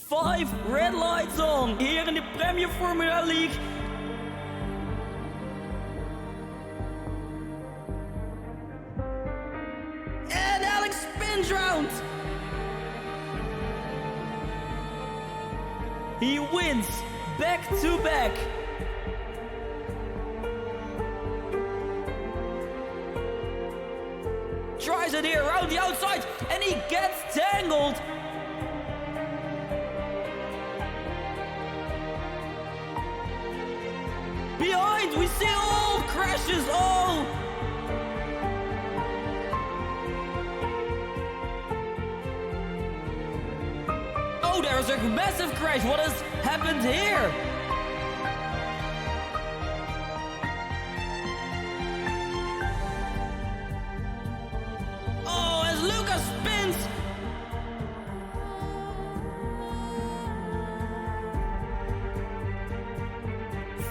5 red lights on hier in de Premier Formula League. And Alex spins round. He wins back to back. Tries it here around the outside and he gets tangled. Behind we see all crashes. Oh, there's a massive crash. What has happened here? Oh, as Lucas spins.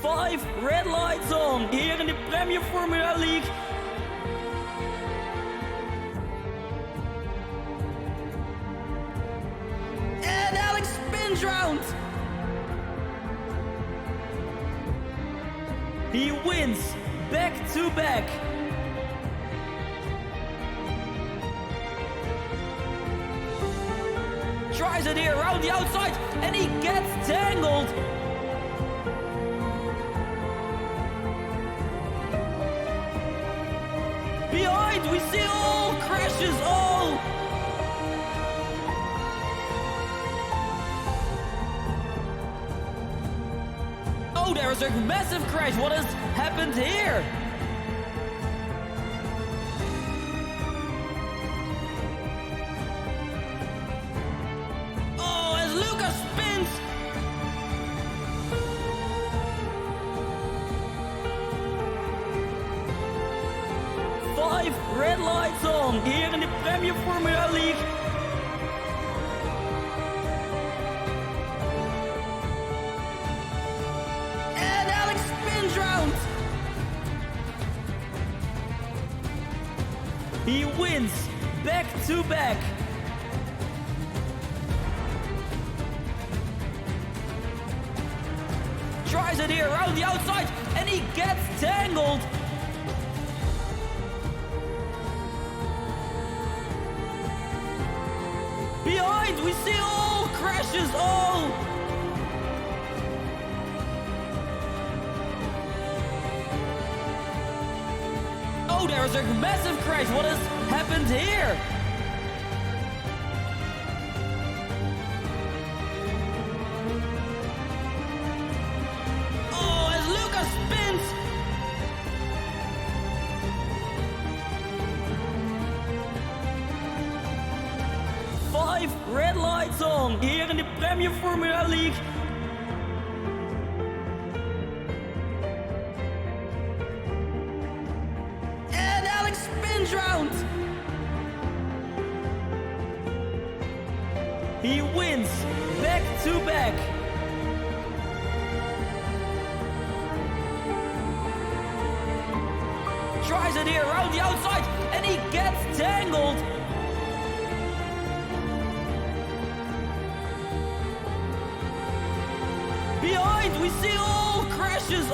Five red lights on here in the Premier Formula League. And Alex spins round. He wins back to back. Tries it here around the outside and he gets tangled. Behind we see all crashes. Oh, there is a massive crash. What has happened here? Oh, as Lucas spins. Five red lights on here in the Premier Formula League. And Alex spins round. He wins back to back. Tries it here around the outside and he gets tangled. Behind we see all crashes. Oh, there is a massive crash. What has happened here? Oh, as Lucas spins. Five red lights on here in the Premier Formula League. And Alex spins round. He wins back to back. Tries it here around the outside and he gets tangled. Behind we see all crashes.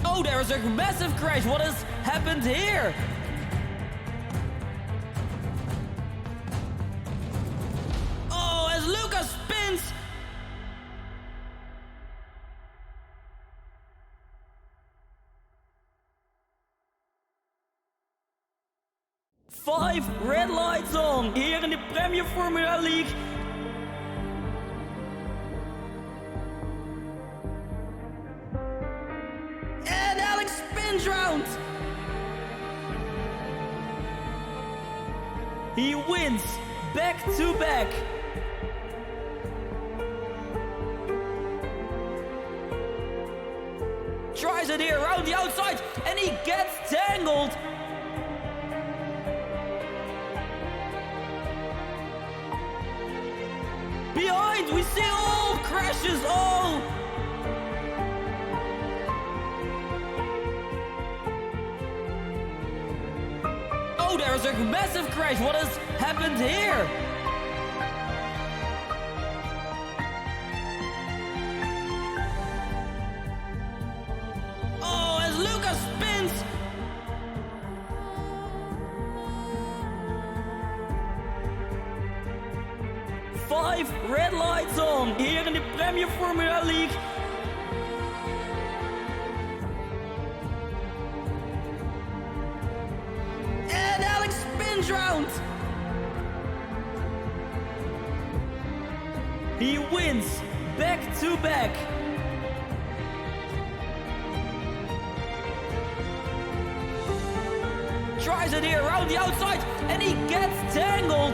Oh, there is a massive crash. What has happened here? Oh, as Lucas spins. Five red lights on here in the Premier Formula League. And Alex spins round. He wins back to back. Tries it here around the outside and he gets tangled. Behind we see all crashes. is a massive crash. What has happened here? Oh, as Lucas spins. Five red lights on here in the Premier Formula League. And Alex spins round. He wins back to back. Tries it here around the outside and he gets tangled.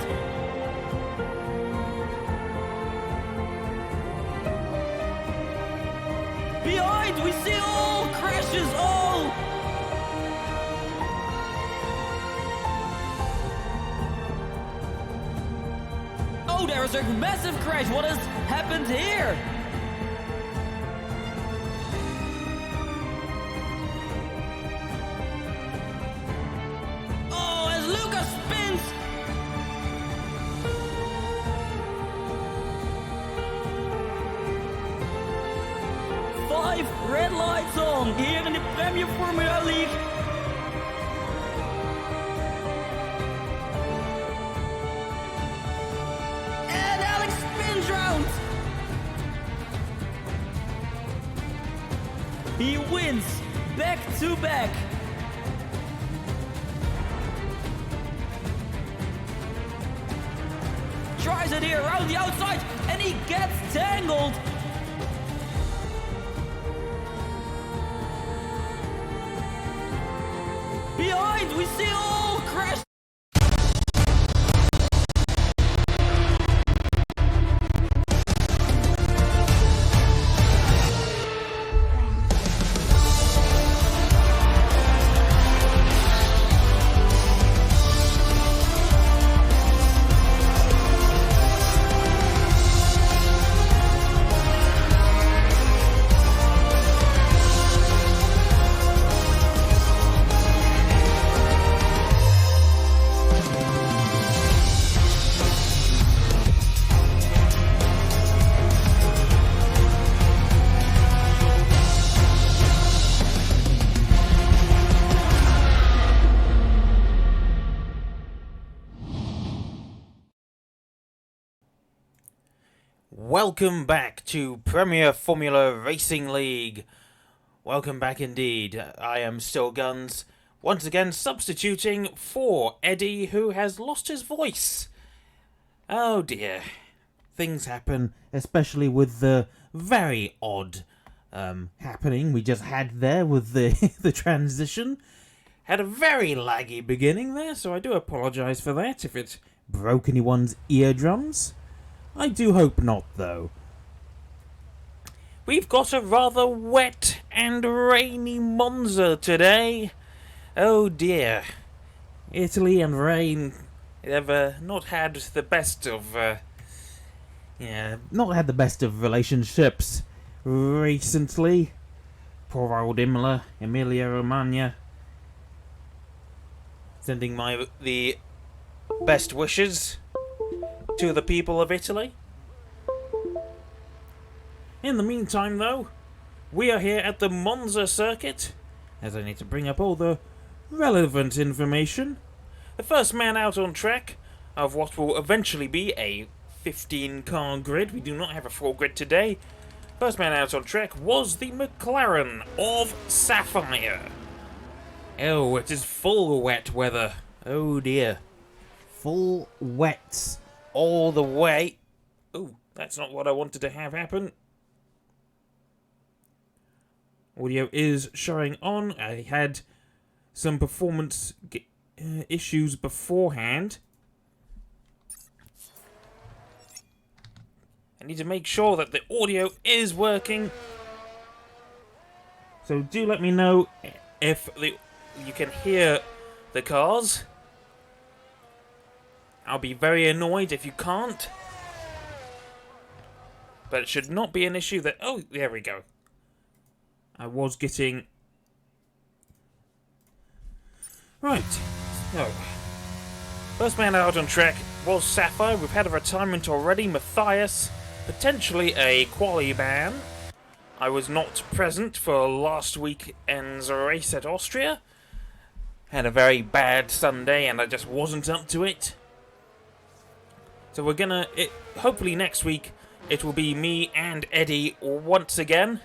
Behind, we see all crashes, all! Oh, there is a massive crash. What has happened here? Oh, as Lucas spins! Five red lights on here in the Premier Formula League. And Alex spins round. He wins back to back. Tries it here around the outside and he gets tangled. Behind, we see all crash. Welcome back to Premier Formula Racing League. Welcome back indeed. I am still Guns, once again substituting for Eddie, who has lost his voice. Oh dear. Things happen, especially with the very odd happening we just had there with the transition. Had a very laggy beginning there, so I do apologise for that if it broke anyone's eardrums. I do hope not, though. We've got a rather wet and rainy Monza today. Oh dear. Italy and rain have not had the best of relationships recently. Poor old Emilia Romagna. Sending the best wishes to the people of Italy. In the meantime, though, we are here at the Monza circuit, as I need to bring up all the relevant information. The first man out on track of what will eventually be a 15-car grid. We do not have a full grid today. First man out on track was the McLaren of Sapphire. Oh, it is full wet weather. Oh dear. Full wet all the way. Oh, that's not what I wanted to have happen. Audio is showing on. I had some performance issues beforehand. I need to make sure that the audio is working. So do let me know if you can hear the cars. I'll be very annoyed if you can't. But it should not be an issue that... Oh, there we go. I was getting... Right. So, First man out on track was Sapphire. We've had a retirement already. Matthias, potentially a quali ban. I was not present for last weekend's race at Austria. Had a very bad Sunday and I just wasn't up to it. So we're gonna... hopefully next week it will be me and Eddie once again.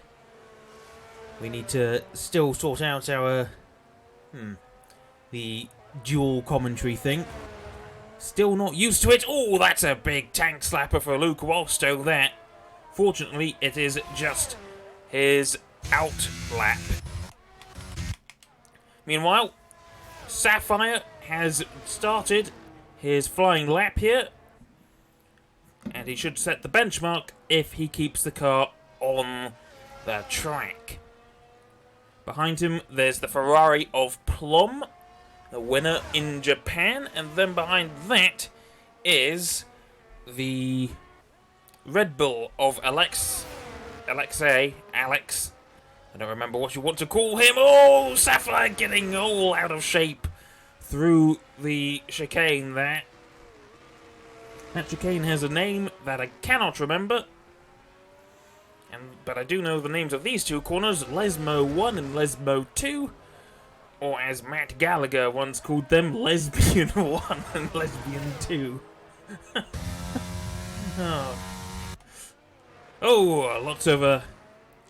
We need to still sort out our... the dual commentary thing. Still not used to it. Oh, that's a big tank slapper for Luke Walstow there. Fortunately, it is just his out lap. Meanwhile, Sapphire has started his flying lap here. And he should set the benchmark if he keeps the car on the track. Behind him, there's the Ferrari of Plum, the winner in Japan, and then behind that is the Red Bull of Alex. I don't remember what you want to call him. Oh, Sapphire getting all out of shape through the chicane there. That chicane has a name that I cannot remember. But I do know the names of these two corners, Lesmo 1 and Lesmo 2. Or as Matt Gallagher once called them, Lesbian 1 and Lesbian 2. Oh, lots of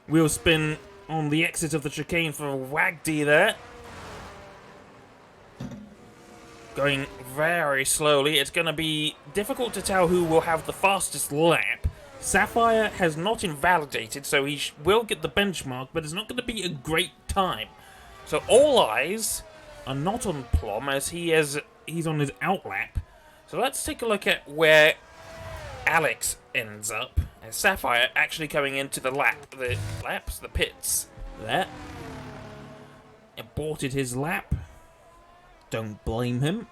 wheel spin on the exit of the chicane for Wagdy there. Going very slowly. It's going to be difficult to tell who will have the fastest lap. Sapphire has not invalidated, so he will get the benchmark, but it's not going to be a great time. So all eyes are not on Plum, as he's on his outlap. So let's take a look at where Alex ends up. And Sapphire actually coming into the pits there. Aborted his lap. Don't blame him.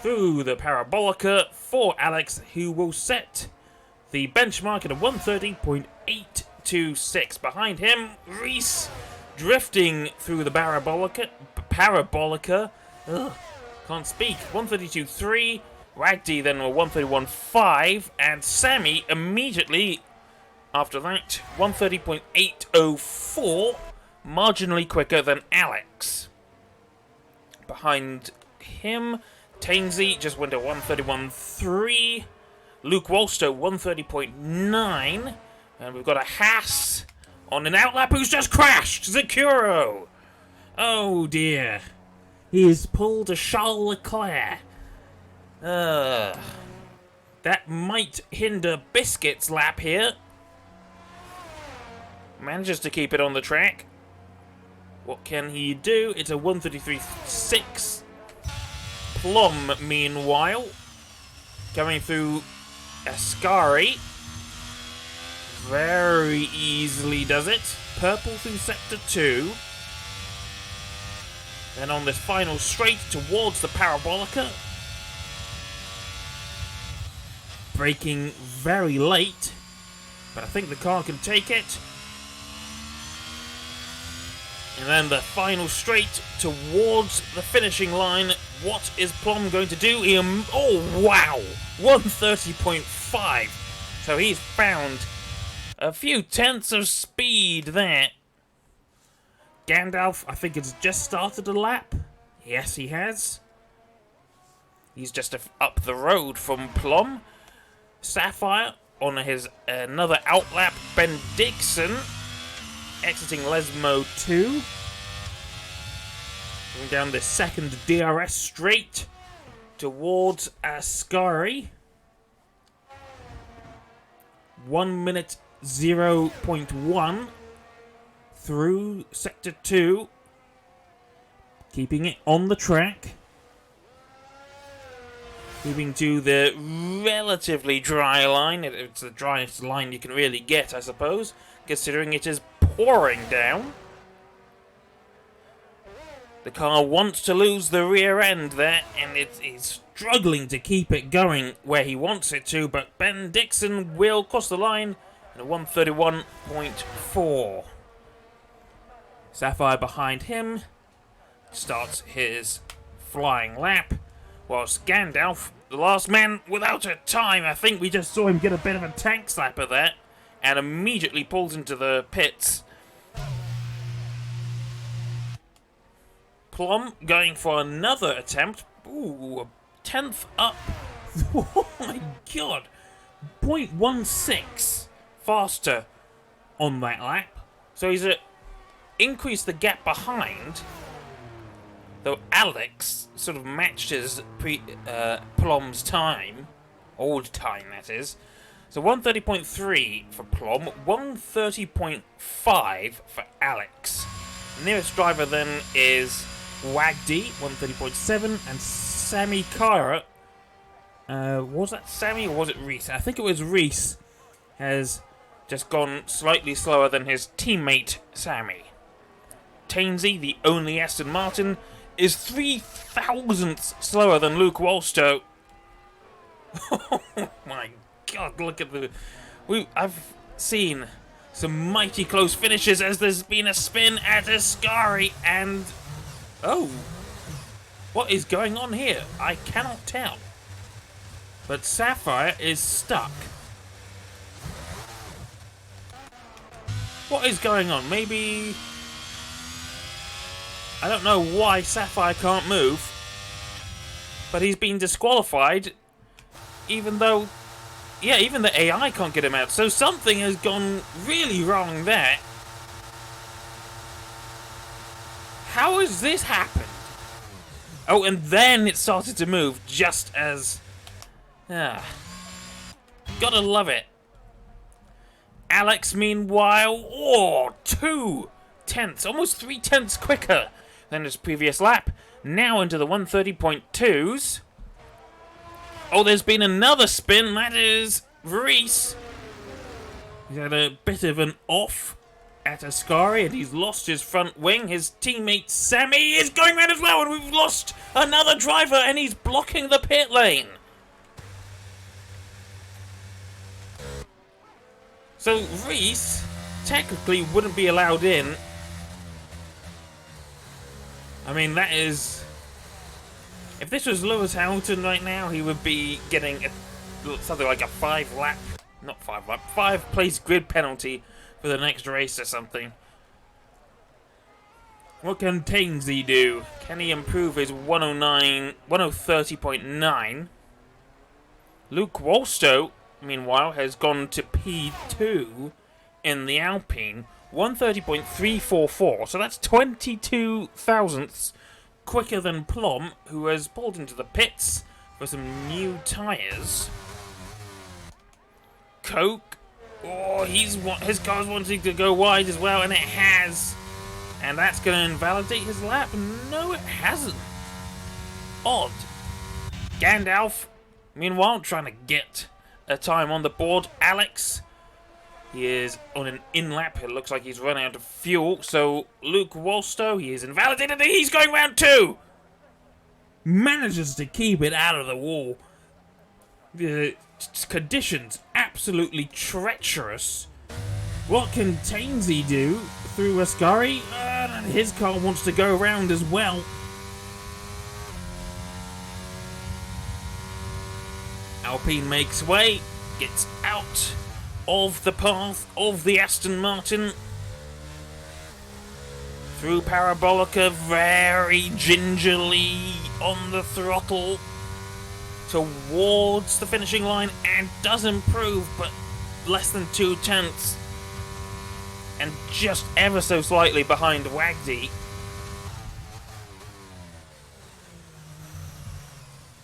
Through the Parabolica for Alex, who will set the benchmark at a 130.826. Behind him, Reese drifting through the Parabolica. Ugh, can't speak. 132.3. Wagdy then a 131.5. And Sammy immediately after that, 130.804. Marginally quicker than Alex. Behind him, Tainsy just went to 131.3. Luke Walstow, 130.9. And we've got a Haas on an outlap who's just crashed. Zakuro. Oh dear. He's pulled a Charles Leclerc. That might hinder Biscuit's lap here. Manages to keep it on the track. What can he do? It's a 133.6. Plum, meanwhile, going through Ascari. Very easily does it. Purple through Sector 2. Then on this final straight towards the Parabolica. Braking very late, but I think the car can take it. And then the final straight towards the finishing line. What is Plum going to do? Oh, wow! 130.5. So he's found a few tenths of speed there. Gandalf, I think, has just started a lap. Yes, he has. He's just up the road from Plum. Sapphire on his another outlap. Ben Dixon exiting Lesmo 2. Going down the second DRS straight towards Ascari. 1 minute 0.1 through Sector 2. Keeping it on the track. Moving to the relatively dry line. It's the driest line you can really get, I suppose, considering it is pouring down. The car wants to lose the rear end there, and it's struggling to keep it going where he wants it to, but Ben Dixon will cross the line at 131.4. Sapphire behind him starts his flying lap. Whilst Gandalf, the last man without a time, I think we just saw him get a bit of a tank slapper there, and immediately pulls into the pits. Plum going for another attempt. Ooh, a 10th up. Oh my god. 0.16 faster on that lap. So he's increased the gap behind. Though Alex sort of matched his Plum's time. Old time, that is. So 130.3 for Plum, 130.5 for Alex. The nearest driver then is Wagdy, 130.7, and Sammy Kyra. Was that Sammy or was it Reese? I think it was Reese. Has just gone slightly slower than his teammate Sammy. Tainsy, the only Aston Martin, is 3 thousandths slower than Luke Wolstow. Oh my god, look at the... I've seen some mighty close finishes as there's been a spin at Ascari and... Oh, what is going on here? I cannot tell. But Sapphire is stuck. What is going on? Maybe... I don't know why Sapphire can't move. But he's been disqualified. Even though... Yeah, even the AI can't get him out. So something has gone really wrong there. How has this happened? Oh, and then it started to move just as... Gotta love it. Alex, meanwhile, 2 tenths, almost 3 tenths quicker than his previous lap. Now into the 130.2s. Oh, there's been another spin. That is Reese. He's had a bit of an off at Ascari, and he's lost his front wing. His teammate Sammy is going round as well, and we've lost another driver, and he's blocking the pit lane. So Reese technically wouldn't be allowed in. I mean, that is... If this was Lewis Hamilton right now, he would be getting something like a 5-place grid penalty for the next race or something. What can Tainsy do? Can he improve his 130.9? Luke Wolstow, meanwhile, has gone to P2 in the Alpine, 130.344, so that's 22 thousandths quicker than Plum, who has pulled into the pits for some new tyres. Coke, his car's wanting to go wide as well, and it has. And that's going to invalidate his lap. No, it hasn't. Odd. Gandalf, meanwhile, trying to get a time on the board. Alex, he is on an in-lap. It looks like he's run out of fuel. So, Luke Wolstow, he is invalidated. He's going round 2. Manages to keep it out of the wall. The conditions absolutely treacherous. What can Tainsy do through Ascari? His car wants to go around as well. Alpine makes way, gets out of the path of the Aston Martin. Through Parabolica, very gingerly on the throttle towards the finishing line, and does improve, but less than 2 tenths. And just ever so slightly behind Wagdy.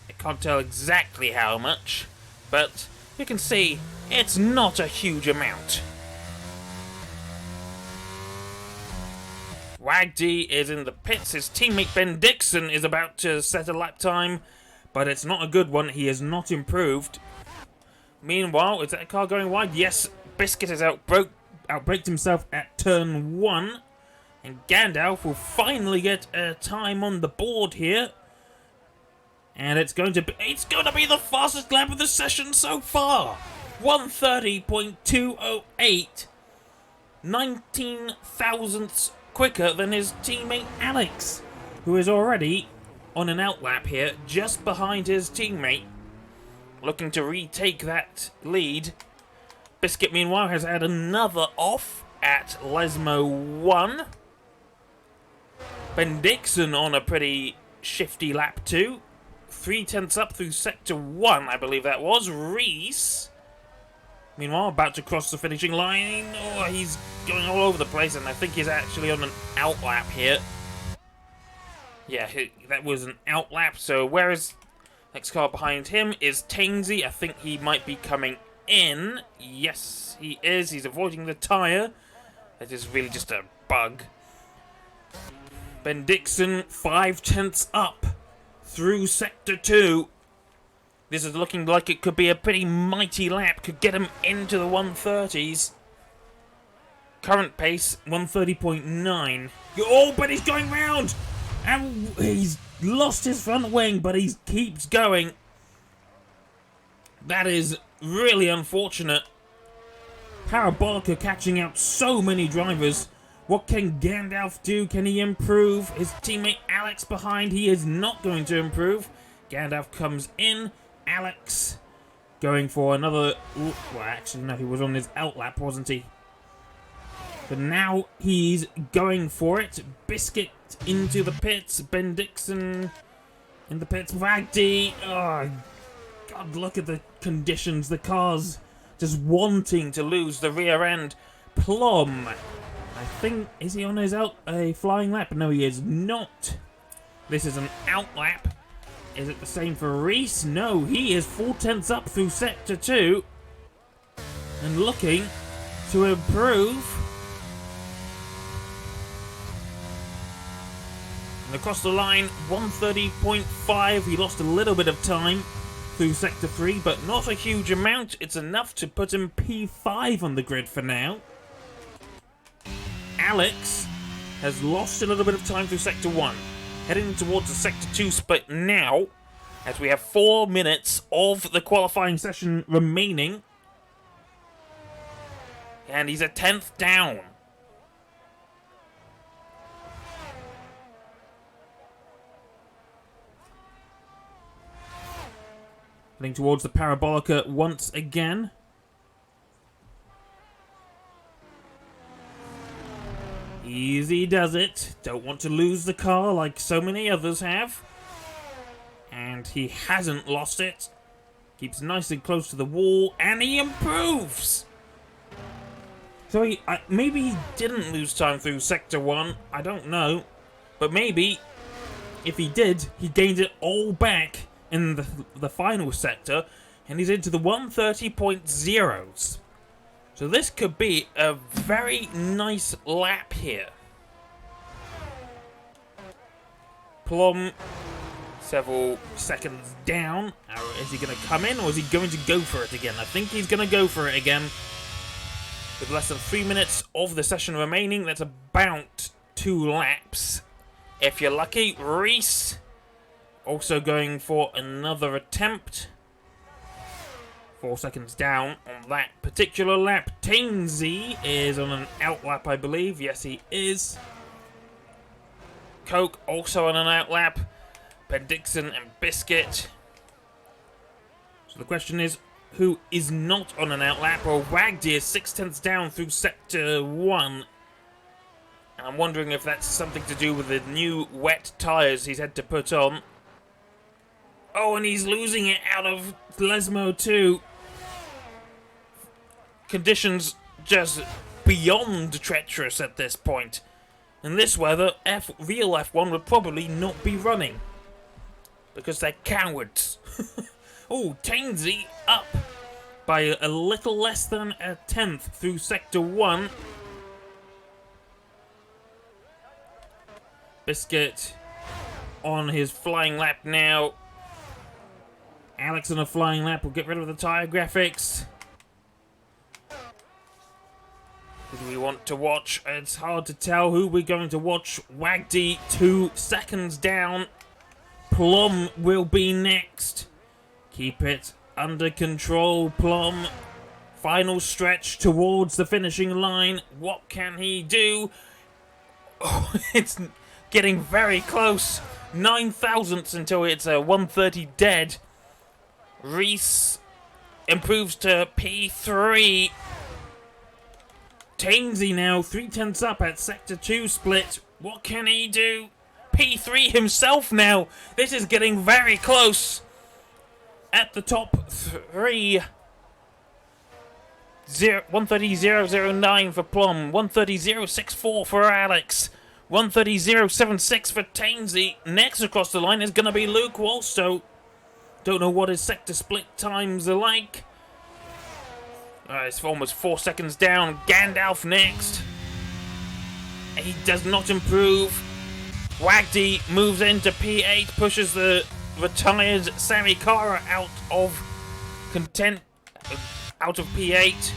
I can't tell exactly how much, but you can see it's not a huge amount. Wagdy is in the pits. His teammate Ben Dixon is about to set a lap time, but it's not a good one. He has not improved. Meanwhile, is that car going wide? Yes, Biscuit has outbraked himself at turn 1, and Gandalf will finally get a time on the board here, and it's going to be the fastest lap of the session so far. 130.208, 19 thousandths quicker than his teammate Alex, who is already on an outlap here, just behind his teammate, looking to retake that lead. Biscuit, meanwhile, has had another off at Lesmo 1. Ben Dixon on a pretty shifty lap 2. 3/10 up through sector 1, I believe that was. Reese, meanwhile, about to cross the finishing line. Oh, he's going all over the place, and I think he's actually on an outlap here. Yeah, that was an outlap. So where is next car behind him is Tainsy. I think he might be coming in. Yes, he is. He's avoiding the tyre. That is really just a bug. Ben Dixon, 5/10 up through sector 2. This is looking like it could be a pretty mighty lap. Could get him into the 130s. Current pace, 130.9. Oh, but he's going round! And he's lost his front wing, but he keeps going. That is really unfortunate. Parabolica catching out so many drivers. What can Gandalf do? Can he improve? His teammate Alex behind. He is not going to improve. Gandalf comes in. Alex going for another... Well, actually, no, he was on his outlap, wasn't he? But now he's going for it. Biscuit into the pits. Ben Dixon in the pits. Wagdy. Oh, God, look at the conditions. The car's just wanting to lose the rear end. Plum. I think, is he on his a flying lap? No, he is not. This is an outlap. Is it the same for Reese? No, he is 4/10 up through sector 2 and looking to improve. And across the line, 130.5. He lost a little bit of time through sector 3, but not a huge amount. It's enough to put him P5 on the grid for now. Alex has lost a little bit of time through sector 1, heading towards the sector 2 split now, as we have 4 minutes of the qualifying session remaining. And he's a 10th down. Heading towards the Parabolica once again. Easy does it. Don't want to lose the car like so many others have. And he hasn't lost it. Keeps nice and close to the wall, and he improves! So maybe he didn't lose time through sector 1. I don't know. But maybe, if he did, he gained it all back in the final sector, and he's into the 130.0s. So this could be a very nice lap here. Plum, several seconds down. Is he going to come in, or is he going to go for it again? I think he's going to go for it again. With less than 3 minutes of the session remaining, that's about 2 laps. If you're lucky. Reese also going for another attempt. 4 seconds down on that particular lap. Tainsy is on an outlap, I believe. Yes, he is. Coke also on an outlap. Ben Dixon and Biscuit. So the question is, who is not on an outlap? Well, Wagdy is 6/10 down through sector 1. And I'm wondering if that's something to do with the new wet tyres he's had to put on. Oh, and he's losing it out of Lesmo too. Conditions just beyond treacherous at this point. In this weather, real F1 would probably not be running. Because they're cowards. Oh, Tainsy up by a little less than a 10th through sector 1. Biscuit on his flying lap now. Alex on a flying lap will get rid of the tyre graphics. Who do we want to watch? It's hard to tell who we're going to watch. Wagdy 2 seconds down. Plum will be next. Keep it under control, Plum. Final stretch towards the finishing line. What can he do? Oh, it's getting very close. 9 thousandths until it's 130 dead. Reese improves to P3. Tainsy now 3/10 up at Sector 2 split. What can he do? P3 himself now. This is getting very close. At the top 3. 130.009 for Plum. 130.064 for Alex. 130.076 for Tainsy. Next across the line is going to be Luke Walstow. Don't know what his sector split times are like. It's almost 4 seconds down. Gandalf next. He does not improve. Wagdy moves into P8, pushes the retired Sammy Kara out of P8.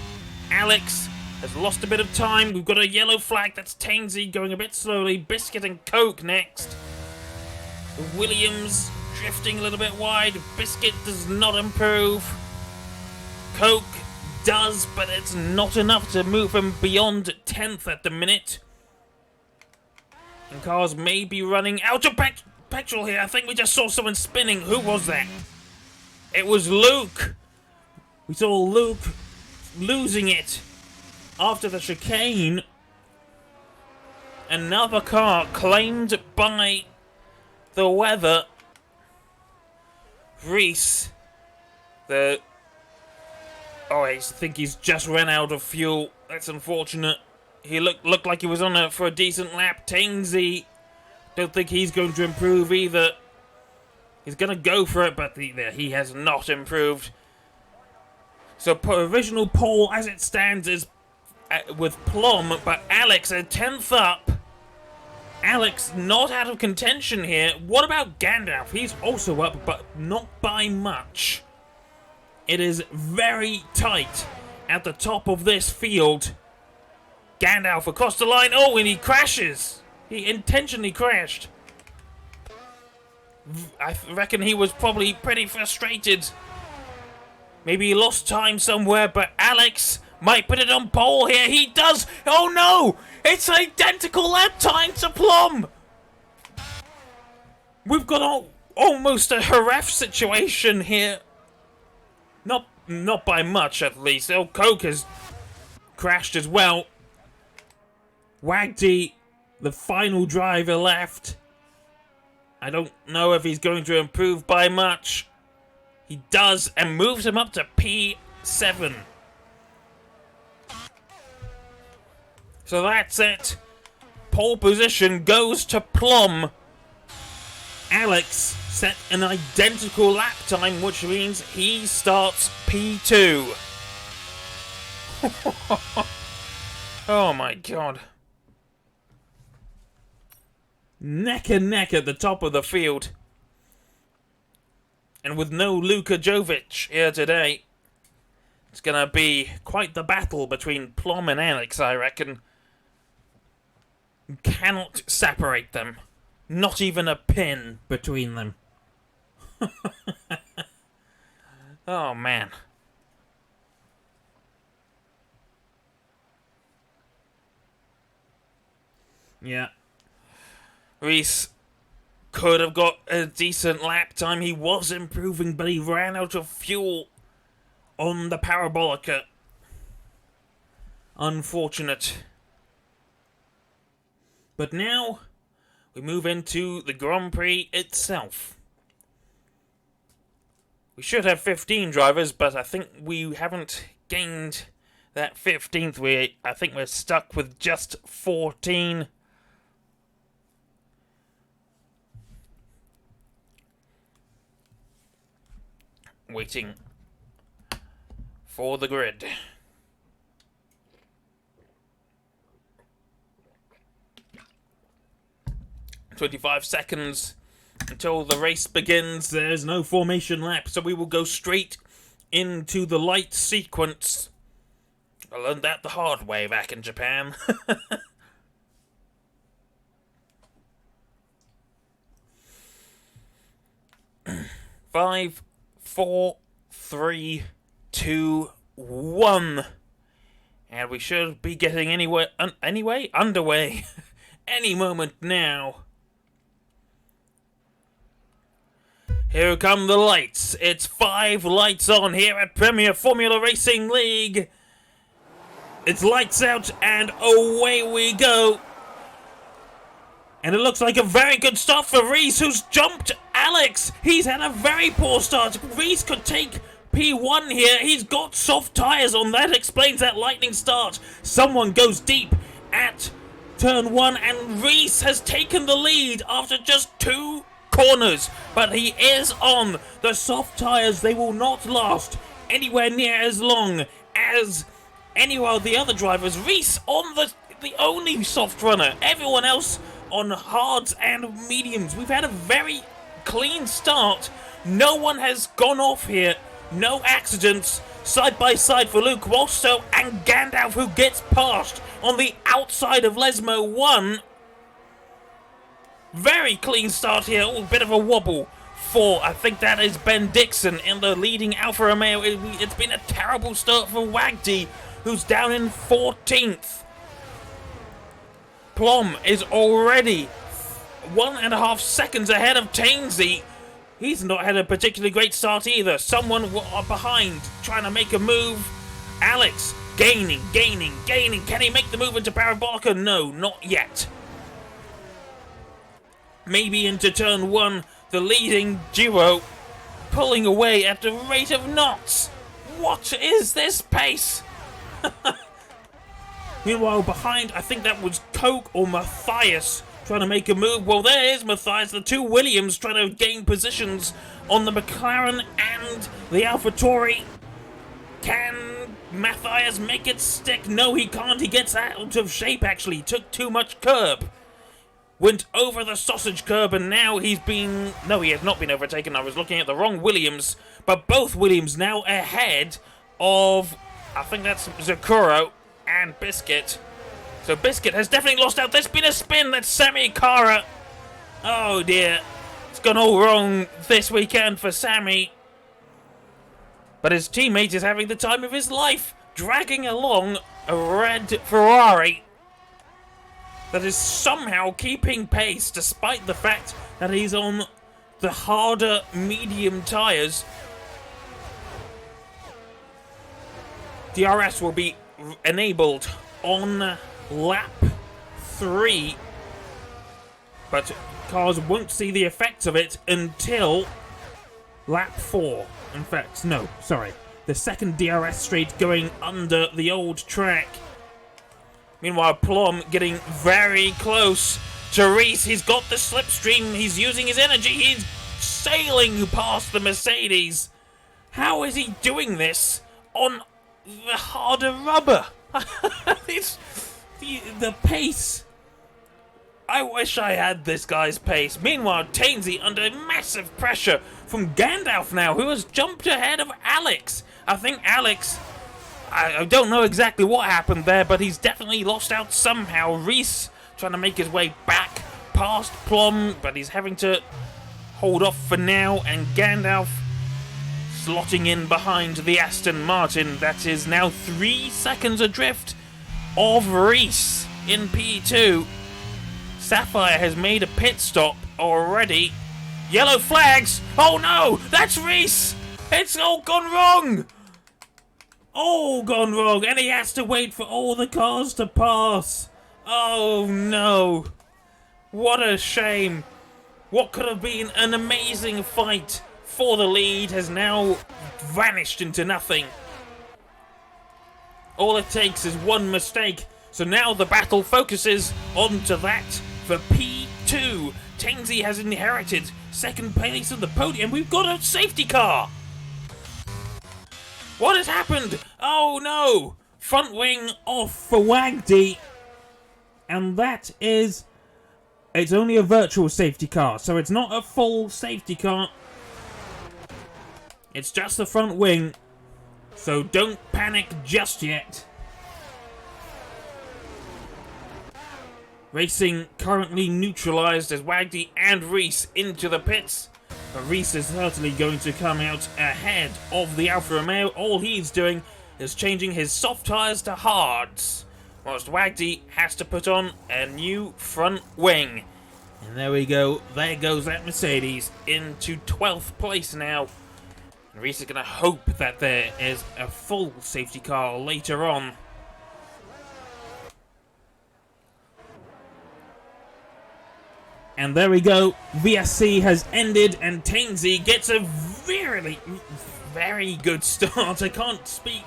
Alex has lost a bit of time. We've got a yellow flag. That's Tainsy going a bit slowly. Biscuit and Coke next. Williams drifting a little bit wide. Biscuit does not improve. Coke does, but it's not enough to move him beyond 10th at the minute. And cars may be running out of petrol here. I think we just saw someone spinning. Who was that? It was Luke. We saw Luke losing it after the chicane. Another car claimed by the weather. Reese. I think he's just run out of fuel. That's unfortunate. He looked like he was on for a decent lap. Tainsy, don't think he's going to improve either. He's going to go for it, but he has not improved. So provisional poll as it stands is with Plum, but Alex at 10th up. Alex not out of contention here. What about Gandalf? He's also up, but not by much. It is very tight at the top of this field. Gandalf across the line. Oh, and he crashes. He intentionally crashed. I reckon he was probably pretty frustrated. Maybe he lost time somewhere, but Alex might put it on pole here. He does. Oh no! It's identical lap time to Plum. We've got almost a Haref situation here. Not by much, at least. Oh, Coke has crashed as well. Wagdy, the final driver left. I don't know if he's going to improve by much. He does, and moves him up to P7. So that's it. Pole position goes to Plum. Alex set an identical lap time, which means he starts P2. Oh my god. Neck and neck at the top of the field. And with no Luka Jovic here today, it's going to be quite the battle between Plum and Alex, I reckon. You cannot separate them. Not even a pin between them. Oh, man. Yeah. Reese could have got a decent lap time. He was improving, but he ran out of fuel on the Parabolica. Unfortunate. But now we move into the Grand Prix itself. We should have 15 drivers, but I think we haven't gained that 15th. I think we're stuck with just 14. Waiting for the grid. "25 seconds until the race begins. There's no formation lap, so we will go straight into the light sequence. I learned that the hard way back in Japan." 5, 4, 3, 2, 1. And we should be getting underway any moment now. Here come the lights. It's 5 lights on here at Premier Formula Racing League. It's lights out and away we go. And it looks like a very good start for Reese, who's jumped Alex. He's had a very poor start. Reese could take P1 here. He's got soft tyres on. That explains that lightning start. Someone goes deep at turn 1, and Reese has taken the lead after just 2 corners. But he is on the soft tyres. They will not last anywhere near as long as any of the other drivers. Reese on the only soft runner. Everyone else on hards and mediums. We've had a very clean start. No one has gone off here. No accidents. Side by side for Luke Walstow and Gandalf, who gets past on the outside of Lesmo 1. Very clean start here. Oh, a bit of a wobble for, I think that is Ben Dixon in the leading Alfa Romeo. It's been a terrible start for Wagdy, who's down in 14th. Plom is already 1.5 seconds ahead of Tainsey. He's not had a particularly great start either. Someone behind trying to make a move. Alex gaining. Can he make the move into Parabolica? No, not yet. Maybe into turn 1, the leading duo pulling away at the rate of knots. What is this pace? Meanwhile, behind, I think that was Coke or Matthias trying to make a move. Well, there is Matthias, the 2 Williams trying to gain positions on the McLaren and the AlphaTauri. Can Matthias make it stick? No, he can't. He gets out of shape, actually. Took too much curb. Went over the sausage curb, and now he's been... No, he has not been overtaken. I was looking at the wrong Williams. But both Williams now ahead of, I think that's Zakuro and Biscuit. So Biscuit has definitely lost out. There's been a spin. That's Sammy Cara. Oh dear. It's gone all wrong this weekend for Sammy. But his teammate is having the time of his life, dragging along a red Ferrari that is somehow keeping pace despite the fact that he's on the harder medium tyres. DRS will be enabled on lap 3, but cars won't see the effects of it until lap 4. In fact, no, sorry. The second DRS straight going under the old track. Meanwhile, Plum getting very close to Reese. He's got the slipstream. He's using his energy. He's sailing past the Mercedes. How is he doing this on the harder rubber? The pace. I wish I had this guy's pace. Meanwhile, Tainsey under massive pressure from Gandalf now, who has jumped ahead of Alex. I think Alex, I don't know exactly what happened there, but he's definitely lost out somehow. Reese trying to make his way back past Plum, but he's having to hold off for now, and Gandalf slotting in behind the Aston Martin. That is now 3 seconds adrift of Reese in P2. Sapphire has made a pit stop already. Yellow flags! Oh no! That's Reese! It's all gone wrong! All gone wrong, and he has to wait for all the cars to pass. Oh no! What a shame. What could have been an amazing fight for the lead has now vanished into nothing. All it takes is one mistake, so now the battle focuses onto that for P2. Tainsey has inherited second place of the podium. We've got a safety car. What has happened? Oh no! Front wing off for Wagdy. And that is... It's only a virtual safety car, so it's not a full safety car. It's just the front wing. So don't panic just yet. Racing currently neutralised as Wagdy and Reese into the pits. But Reese is certainly going to come out ahead of the Alfa Romeo. All he's doing is changing his soft tyres to hards, whilst Wagdy has to put on a new front wing. And there we go. There goes that Mercedes into 12th place now. And Reese is going to hope that there is a full safety car later on. And there we go. VSC has ended and Tainsy gets a very good start. I can't speak.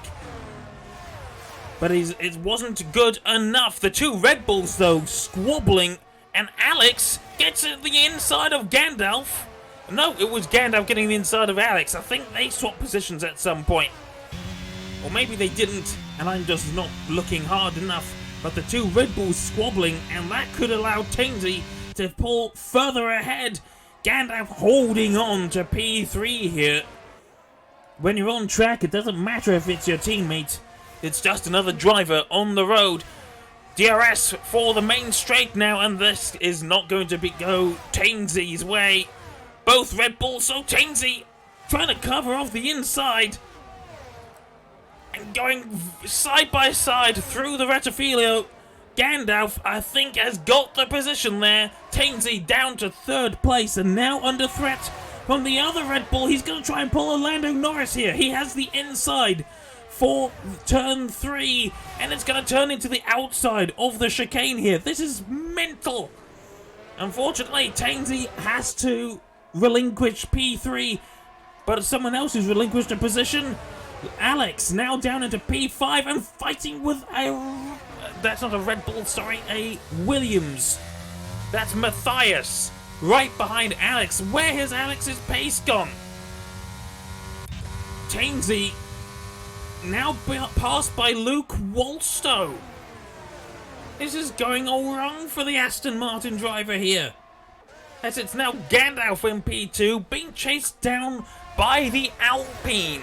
But it wasn't good enough. The two Red Bulls, though, squabbling. And Alex gets at the inside of Gandalf. No, it was Gandalf getting the inside of Alex. I think they swapped positions at some point. Or maybe they didn't, and I'm just not looking hard enough. But the two Red Bulls squabbling, and that could allow Tainsy to pull further ahead. Gandalf holding on to P3 here. When you're on track, it doesn't matter if it's your teammate. It's just another driver on the road. DRS for the main straight now, and this is not going to go Tainsy's way. Both Red Bulls, so Tainsy trying to cover off the inside. And going side by side through the Rettifilio. Gandalf, I think, has got the position there. Tainsy down to 3rd place and now under threat from the other Red Bull. He's going to try and pull a Lando Norris here. He has the inside for turn 3, and it's going to turn into the outside of the chicane here. This is mental. Unfortunately, Tainsy has to relinquish P3, but someone else has relinquished a position. Alex now down into P5 and fighting with a... That's not a Red Bull, sorry, a Williams. That's Matthias, right behind Alex. Where has Alex's pace gone? Tainsy now passed by Luke Wolstow. This is going all wrong for the Aston Martin driver here. As it's now Gandalf in P2, being chased down by the Alpine.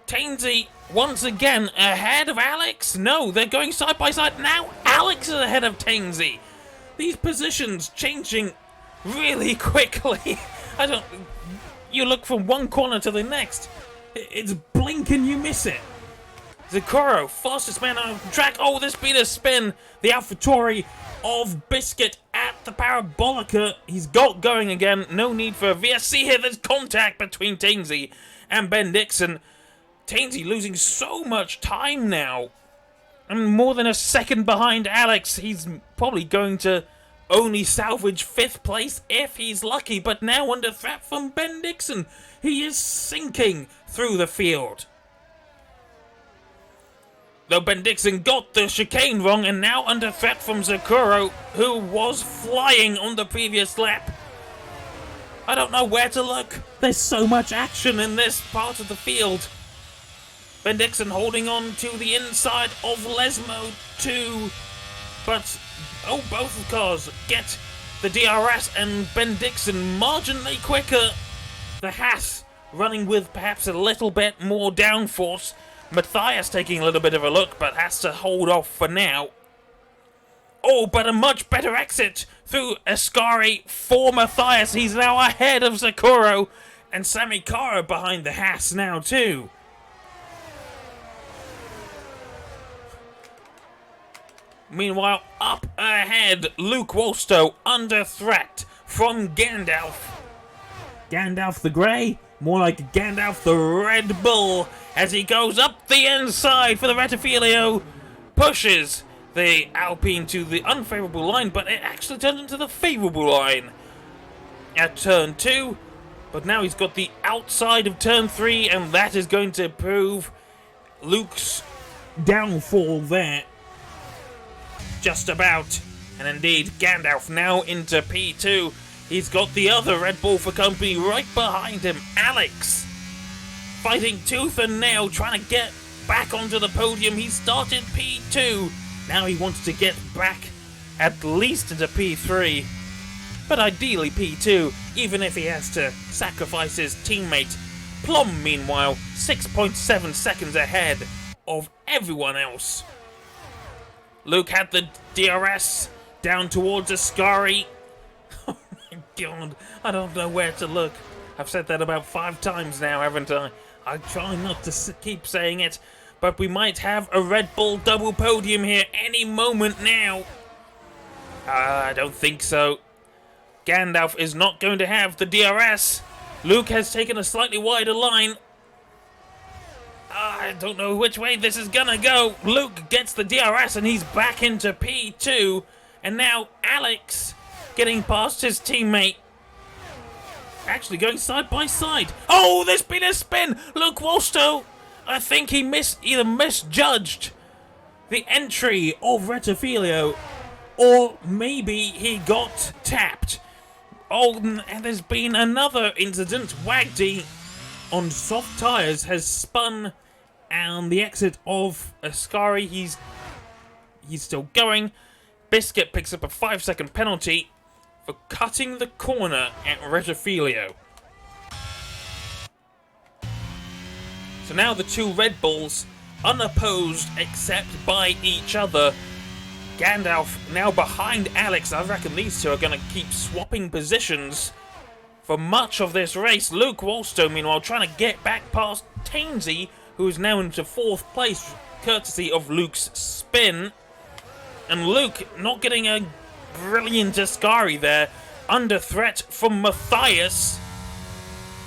Tainsy once again ahead of Alex. No, they're going side by side. Now Alex is ahead of Tainsy. These positions changing really quickly. You look from one corner to the next. It's blink and you miss it. Zakuro, fastest man on the track. Oh, there's been a spin. The AlphaTauri of Biscuit at the Parabolica. He's got going again. No need for a VSC here. There's contact between Tainsy and Ben Dixon. Tainsy losing so much time now. And more than a second behind Alex. He's probably going to only salvage 5th place if he's lucky. But now under threat from Ben Dixon. He is sinking through the field. Though Ben Dixon got the chicane wrong and now under threat from Zakuro, who was flying on the previous lap. I don't know where to look. There's so much action in this part of the field. Ben Dixon holding on to the inside of Lesmo 2. But, oh, both cars get the DRS and Ben Dixon marginally quicker. The Haas running with perhaps a little bit more downforce. Matthias taking a little bit of a look, but has to hold off for now. Oh, but a much better exit through Ascari for Matthias. He's now ahead of Zakuro and Sami Kara behind the Haas now too. Meanwhile, up ahead, Luke Wolstow under threat from Gandalf. Gandalf the Grey, more like Gandalf the Red Bull, as he goes up the inside for the Rettifilio, pushes the Alpine to the unfavourable line, but it actually turned into the favourable line at turn 2. But now he's got the outside of turn 3, and that is going to prove Luke's downfall there. Just about. And indeed, Gandalf now into P2. He's got the other Red Bull for company right behind him, Alex. Fighting tooth and nail, trying to get back onto the podium. He started P2. Now he wants to get back at least into P3. But ideally P2, even if he has to sacrifice his teammate. Plum, meanwhile, 6.7 seconds ahead of everyone else. Luke had the DRS down towards Ascari. Oh my god, I don't know where to look. I've said that about 5 times now, haven't I? I try not to keep saying it, but we might have a Red Bull double podium here any moment now. I don't think so. Gandalf is not going to have the DRS. Luke has taken a slightly wider line. I don't know which way this is gonna go. Luke gets the DRS and he's back into P2. And now Alex getting past his teammate. Actually going side by side. Oh, there's been a spin. Luke Wolstow, I think he either misjudged the entry of Retafilio, or maybe he got tapped. Oh, and there's been another incident. Wagdy on soft tyres has spun and the exit of Ascari. He's still going. Biscuit picks up a 5-second penalty for cutting the corner at Retafilio. So now the two Red Bulls, unopposed except by each other. Gandalf now behind Alex. I reckon these two are going to keep swapping positions for much of this race. Luke Wolstow, meanwhile, trying to get back past Tainsy, who is now into 4th place, courtesy of Luke's spin. And Luke not getting a brilliant Ascari there. Under threat from Matthias.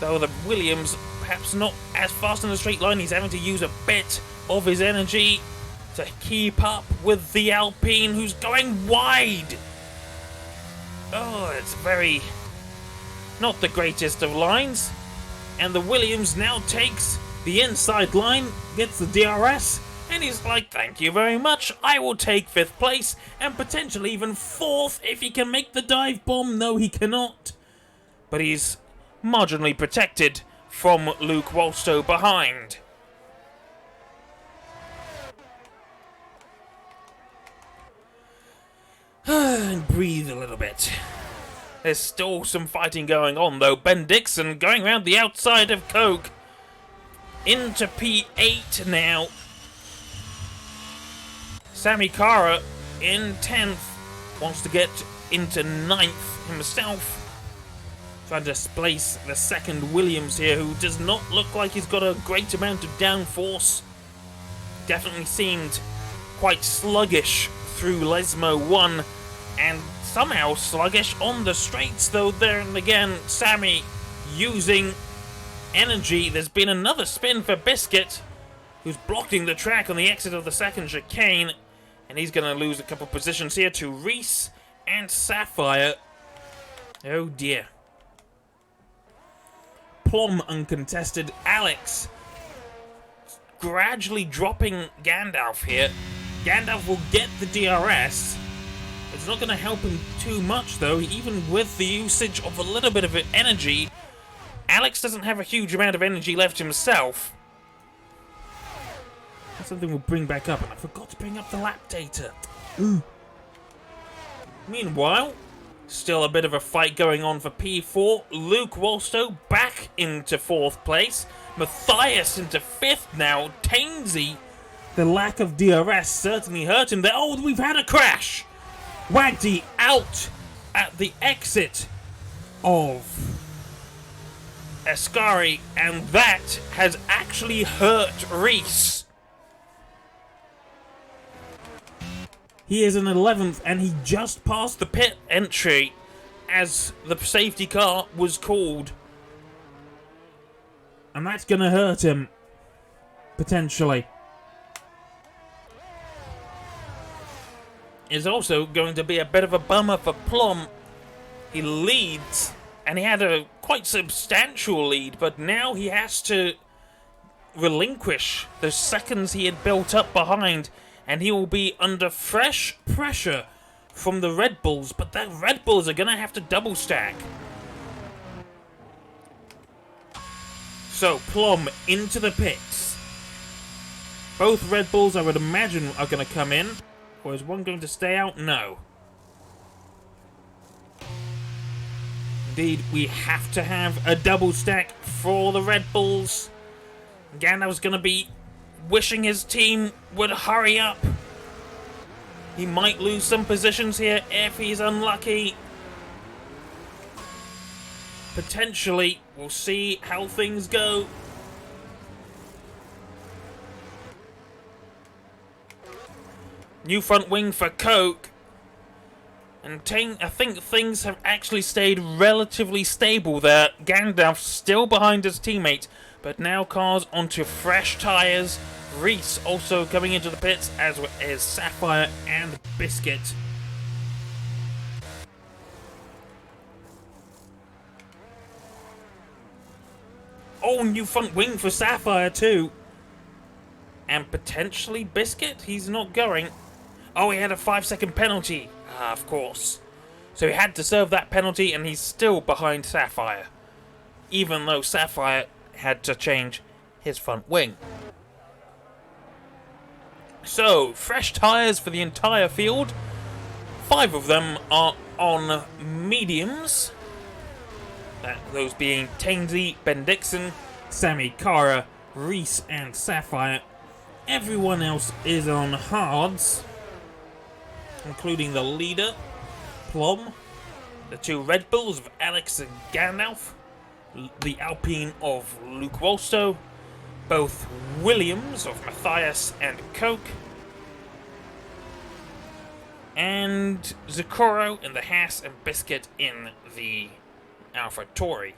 Though the Williams perhaps not as fast in the straight line. He's having to use a bit of his energy to keep up with the Alpine, who's going wide. Oh, it's very... not the greatest of lines. And the Williams now takes the inside line, gets the DRS, and he's like, thank you very much, I will take 5th place, and potentially even 4th if he can make the dive bomb. No, he cannot. But he's marginally protected from Luke Wolstow behind. And breathe a little bit. There's still some fighting going on, though. Ben Dixon going around the outside of Coke. Into P8 now. Sammy Kara in 10th. Wants to get into 9th himself. Trying to displace the second Williams here, who does not look like he's got a great amount of downforce. Definitely seemed quite sluggish through Lesmo 1, and somehow sluggish on the straights, though. There and again, Sammy using energy. There's been another spin for Biscuit, who's blocking the track on the exit of the second chicane, and he's going to lose a couple positions here to Reese and Sapphire. Oh dear. Plum uncontested. Alex gradually dropping Gandalf here. Gandalf will get the DRS. It's not going to help him too much, though, even with the usage of a little bit of energy. Alex doesn't have a huge amount of energy left himself. That's something we'll bring back up, and I forgot to bring up the lap data. Meanwhile, still a bit of a fight going on for P4. Luke Wolstow back into 4th place. Matthias into 5th now. Tainsy, the lack of DRS certainly hurt him there. Oh, we've had a crash! Wagdy out at the exit of Ascari, and that has actually hurt Reese. He is in 11th, and he just passed the pit entry as the safety car was called. And that's going to hurt him, potentially. Is also going to be a bit of a bummer for Plum. He leads, and he had a quite substantial lead, but now he has to relinquish the seconds he had built up behind, and he will be under fresh pressure from the Red Bulls, but the Red Bulls are going to have to double stack. So, Plum into the pits. Both Red Bulls, I would imagine, are going to come in. Or is one going to stay out? No. Indeed, we have to have a double stack for the Red Bulls. Gandalf's going to be wishing his team would hurry up. He might lose some positions here if he's unlucky. Potentially. We'll see how things go. New front wing for Coke. And And I think things have actually stayed relatively stable there. Gandalf still behind his teammate, but now cars onto fresh tyres. Reese also coming into the pits, as is Sapphire and Biscuit. Oh, new front wing for Sapphire too. And potentially Biscuit? He's not going. Oh, he had a 5-second penalty. Ah, of course. So he had to serve that penalty, and he's still behind Sapphire. Even though Sapphire had to change his front wing. So, fresh tyres for the entire field. 5 of them are on mediums. Those being Tainsy, Ben Dixon, Sammy Cara, Reese and Sapphire. Everyone else is on hards, including the leader, Plum, the 2 Red Bulls of Alex and Gandalf, the Alpine of Luke Wolstow, both Williams of Matthias and Coke, and Zakoro in the Haas and Biscuit in the Alpha Tauri.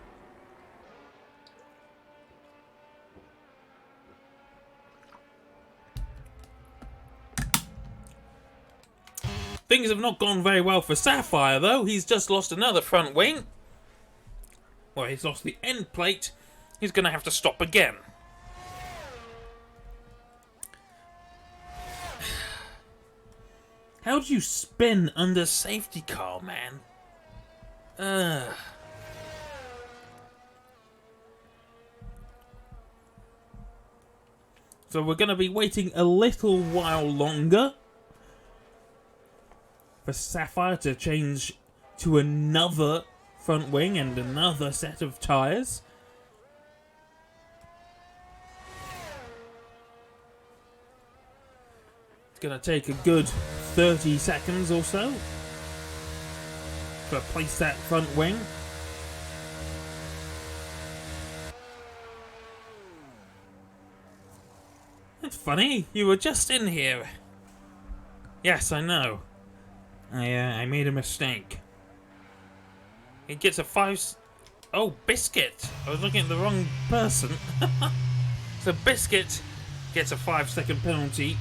Things have not gone very well for Sapphire, though. He's just lost another front wing. Well, he's lost the end plate. He's going to have to stop again. How do you spin under safety car, man? So we're going to be waiting a little while longer for Sapphire to change to another front wing and another set of tyres. It's going to take a good 30 seconds or so to place that front wing. It's funny, you were just in here. Yes, I know. I made a mistake. He gets a 5... Oh, Biscuit! I was looking at the wrong person. So Biscuit gets a 5-second penalty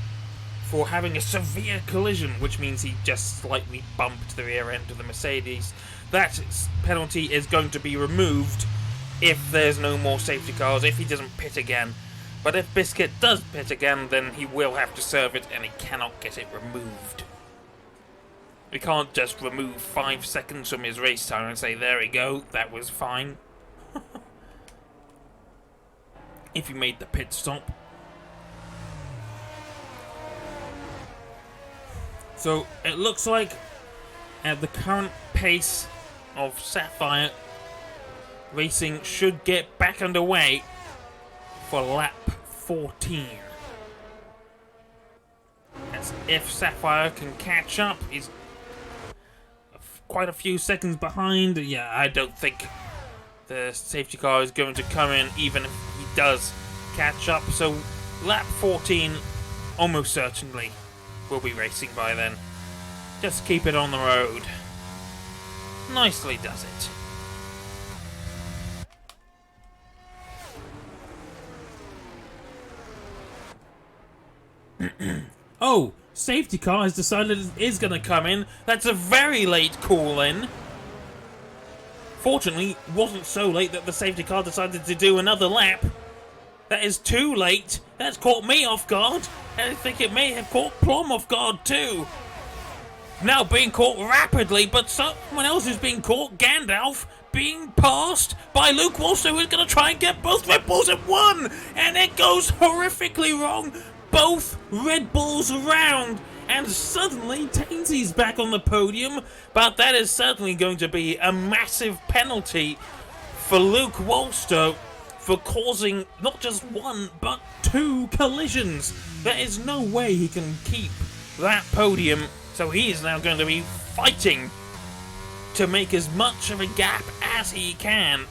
for having a severe collision, which means he just slightly bumped the rear end of the Mercedes. That penalty is going to be removed if there's no more safety cars, if he doesn't pit again. But if Biscuit does pit again, then he will have to serve it, and he cannot get it removed. We can't just remove 5 seconds from his race time and say, there we go, that was fine. If he made the pit stop. So, it looks like at the current pace of Sapphire, racing should get back underway for lap 14. As if Sapphire can catch up, he's quite a few seconds behind. Yeah, I don't think the safety car is going to come in even if he does catch up. So lap 14 almost certainly will be racing by then. Just keep it on the road. Nicely does it. Oh, safety car has decided it is going to come in. That's a very late call in. Fortunately, wasn't so late that the safety car decided to do another lap. That is too late. That's caught me off guard. And I think it may have caught Plum off guard too. Now being caught rapidly, but someone else is being caught. Gandalf being passed by Luke Wolstow, who's going to try and get both Red Bulls at one. And it goes horrifically wrong. Both Red Bulls around, and suddenly Tainsy's back on the podium, but that is certainly going to be a massive penalty for Luke Wolstow for causing not just 1 but 2 collisions. There is no way he can keep that podium, so he is now going to be fighting to make as much of a gap as he can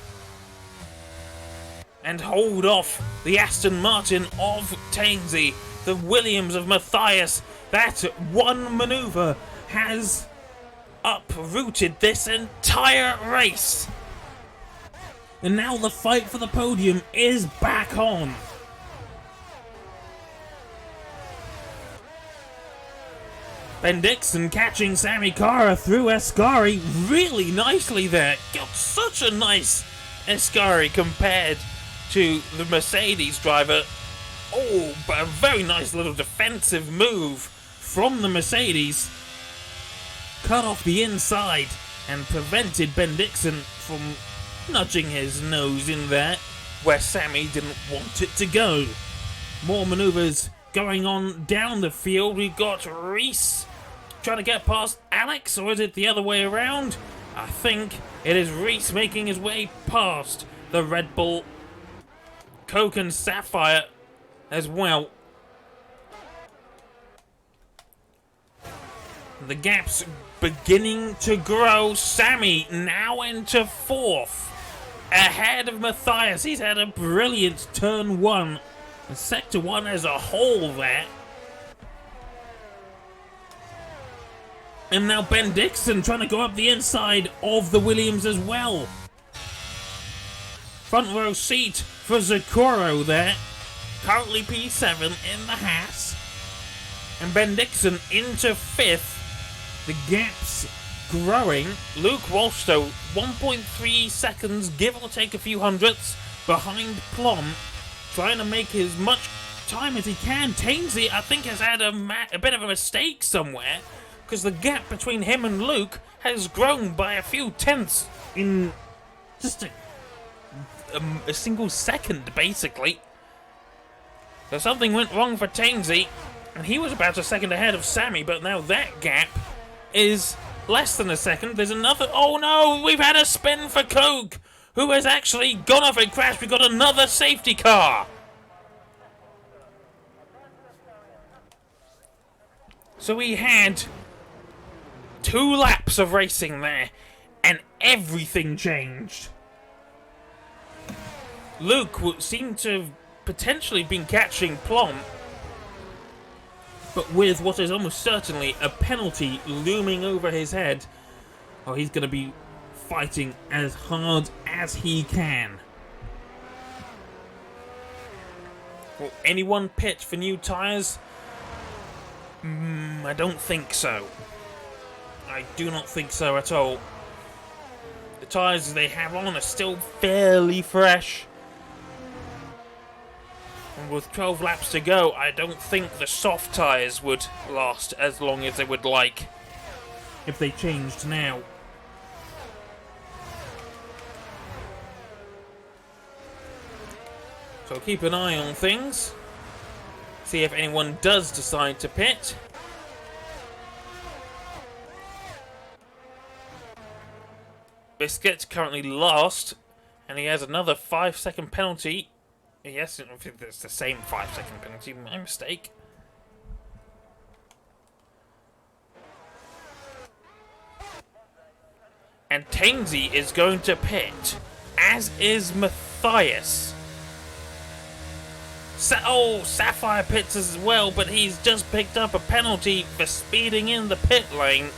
and hold off the Aston Martin of Tainsy, the Williams of Matthias. That one manoeuvre has uprooted this entire race. And now the fight for the podium is back on. Ben Dixon catching Sammy Cara through Ascari really nicely there. Got such a nice Ascari compared to the Mercedes driver. Oh, but a very nice little defensive move from the Mercedes. Cut off the inside and prevented Ben Dixon from nudging his nose in there where Sammy didn't want it to go. More maneuvers going on down the field. We've got Reese trying to get past Alex, or is it the other way around? I think it is Reese making his way past the Red Bull Coke and Sapphire as well. The gap's beginning to grow. Sammy now into fourth, ahead of Matthias. He's had a brilliant turn one, and sector one as a whole there. And now Ben Dixon trying to go up the inside of the Williams as well. Front row seat for Zakoro there. Currently P7 in the Haas. And Ben Dixon into fifth. The gap's growing. Luke Walsh, though, 1.3 seconds, give or take a few hundredths, behind Plum, trying to make as much time as he can. Tainsy, I think, has had a bit of a mistake somewhere, because the gap between him and Luke has grown by a few tenths in just a single second, basically. So something went wrong for Tainsy, and he was about a second ahead of Sammy, but now that gap is less than a second. There's another... Oh no, we've had a spin for Coke, who has actually gone off and crashed. We've got another safety car. So we had 2 laps of racing there, and everything changed. Luke seemed to have potentially been catching Plum, but with what is almost certainly a penalty looming over his head, oh, he's going to be fighting as hard as he can. Will anyone pit for new tyres? I don't think so. I do not think so at all. The tyres they have on are still fairly fresh. And with 12 laps to go, I don't think the soft tyres would last as long as they would like if they changed now. So keep an eye on things. See if anyone does decide to pit. Biscuit's currently last, and he has another 5-second penalty. Yes, it's the same 5-second penalty, my mistake. And Tainsy is going to pit, as is Matthias. Sapphire pits as well, but he's just picked up a penalty for speeding in the pit lane.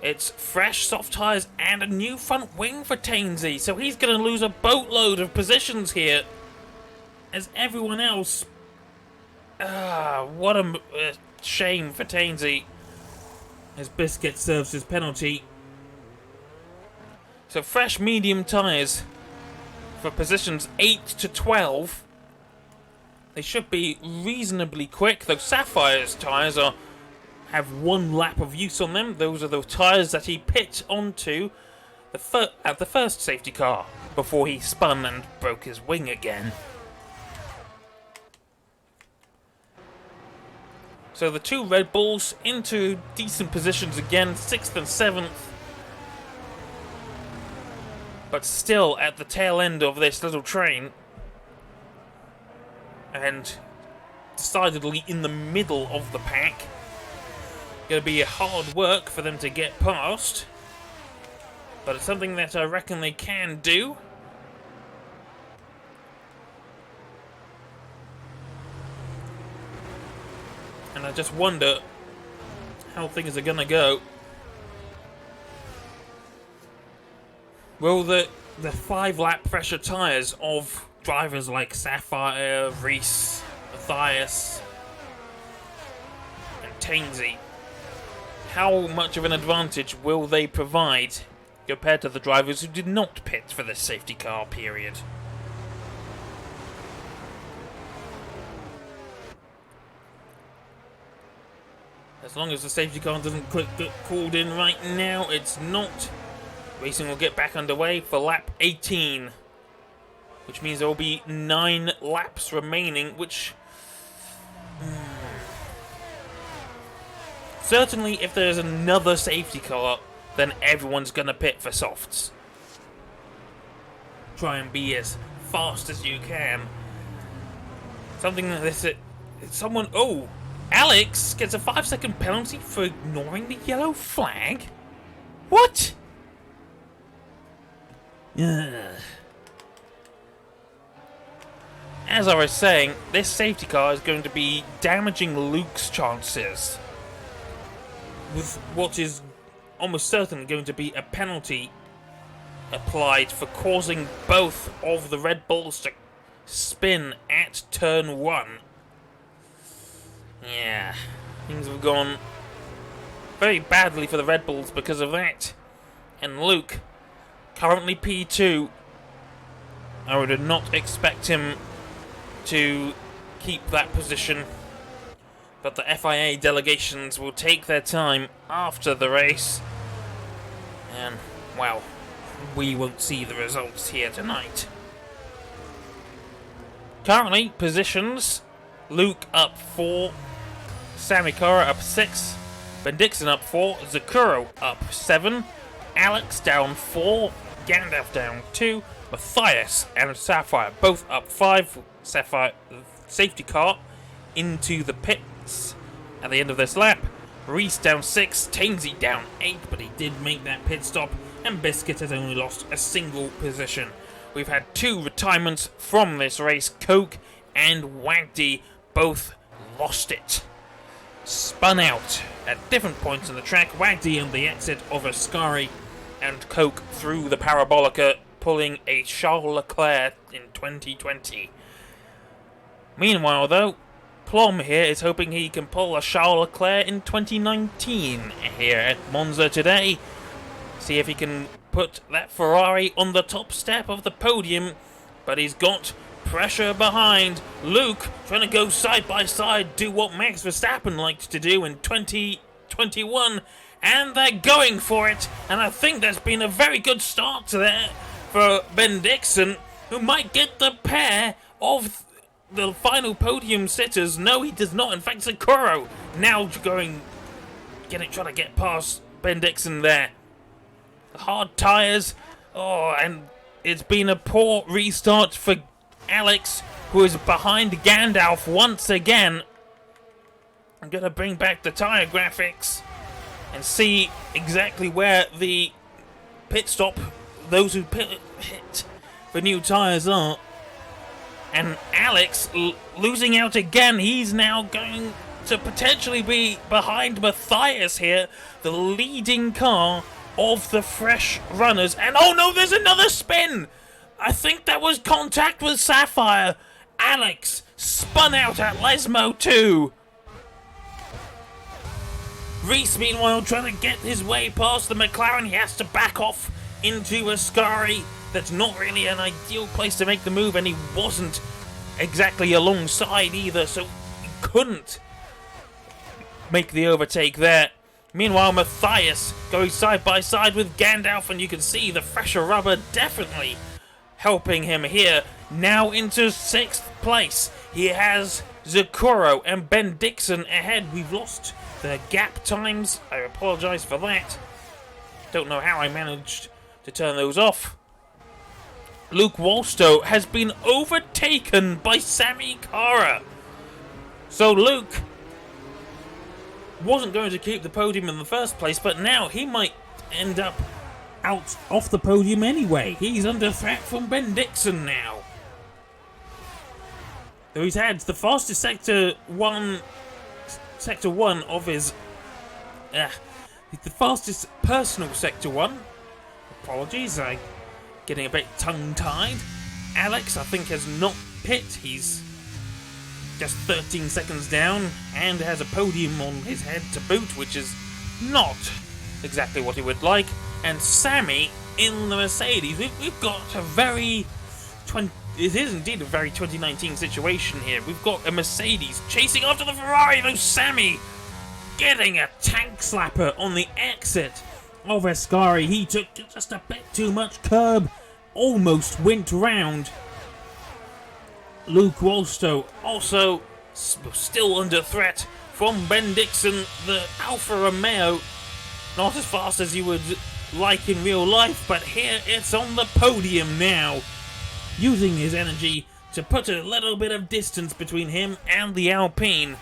It's fresh soft tyres and a new front wing for Tainsy, so he's going to lose a boatload of positions here. As everyone else... what a shame for Tainsy. As Biscuit serves his penalty. So fresh medium tyres for positions 8 to 12. They should be reasonably quick, though Sapphire's tyres have 1 lap of use on them. Those are the tyres that he pit onto at the first safety car before he spun and broke his wing again. So the 2 Red Bulls into decent positions again, 6th and 7th. But still at the tail end of this little train. And decidedly in the middle of the pack. Going to be hard work for them to get past, but it's something that I reckon they can do. And I just wonder how things are gonna go. Will the 5-lap pressure tyres of drivers like Sapphire, Reese, Matthias, and Tainsy, how much of an advantage will they provide compared to the drivers who did not pit for this safety car period? As long as the safety car doesn't get called in right now, it's not. Racing will get back underway for lap 18, which means there will be 9 laps remaining, which... Certainly, if there's another safety car, then everyone's going to pit for softs. Try and be as fast as you can. Something like this... Someone... Oh! Alex gets a 5-second penalty for ignoring the yellow flag? What? As I was saying, this safety car is going to be damaging Luke's chances, with what is almost certainly going to be a penalty applied for causing both of the Red Bulls to spin at turn 1. Yeah, things have gone very badly for the Red Bulls because of that. And Luke, currently P2, I would not expect him to keep that position, but the FIA delegations will take their time after the race, and, well, we won't see the results here tonight. Currently, positions: Luke up 4, Sammy Kara up 6, Ben Dixon up 4, Zakuro up 7, Alex down 4, Gandalf down 2, Matthias and Sapphire both up 5. Sapphire safety car into the pits at the end of this lap. Reese down 6, Tainsy down 8, but he did make that pit stop, and Biscuit has only lost a single position. We've had 2 retirements from this race. Coke and Wagdy both lost it. Spun out at different points on the track. Wagdy on the exit of Ascari, and Coke through the Parabolica, pulling a Charles Leclerc in 2020. Meanwhile, though, Plum here is hoping he can pull a Charles Leclerc in 2019 here at Monza today. See if he can put that Ferrari on the top step of the podium, but he's got pressure behind. Luke trying to go side by side, do what Max Verstappen liked to do in 2021, and they're going for it, and I think there's been a very good start to that for Ben Dixon, who might get the pair of the final podium sitters. No, he does not. In fact, Sakuro now trying to get past Ben Dixon there. Hard tyres. Oh, and it's been a poor restart for Alex, who is behind Gandalf once again. I'm going to bring back the tyre graphics and see exactly where the pit stop, those who hit for new tyres are. And Alex losing out again. He's now going to potentially be behind Matthias here, the leading car of the fresh runners. And oh no, there's another spin! I think that was contact with Sapphire. Alex spun out at Lesmo too. Reese, meanwhile, trying to get his way past the McLaren. He has to back off into Ascari. That's not really an ideal place to make the move, and he wasn't exactly alongside either, so he couldn't make the overtake there. Meanwhile, Matthias going side by side with Gandalf, and you can see the fresher rubber definitely helping him here. Now into 6th place. He has Zakuro and Ben Dixon ahead. We've lost the gap times. I apologise for that. Don't know how I managed to turn those off. Luke Walstow has been overtaken by Sammy Kara. So Luke wasn't going to keep the podium in the first place, but now he might end up out off the podium anyway. He's under threat from Ben Dixon now. So he's had the fastest sector one of his the fastest personal Sector 1. Apologies, I'm getting a bit tongue-tied. Alex, I think, has not pit. He's just 13 seconds down and has a podium on his head to boot, which is not exactly what he would like. And Sammy in the Mercedes. We've got a very... It is indeed a very 2019 situation here. We've got a Mercedes chasing after the Ferrari, though Sammy getting a tank slapper on the exit of Ascari. He took just a bit too much curb, almost went round Luke Wolstow. Also still under threat from Ben Dixon, the Alfa Romeo. Not as fast as you would like in real life, but here it's on the podium now, using his energy to put a little bit of distance between him and the Alpine.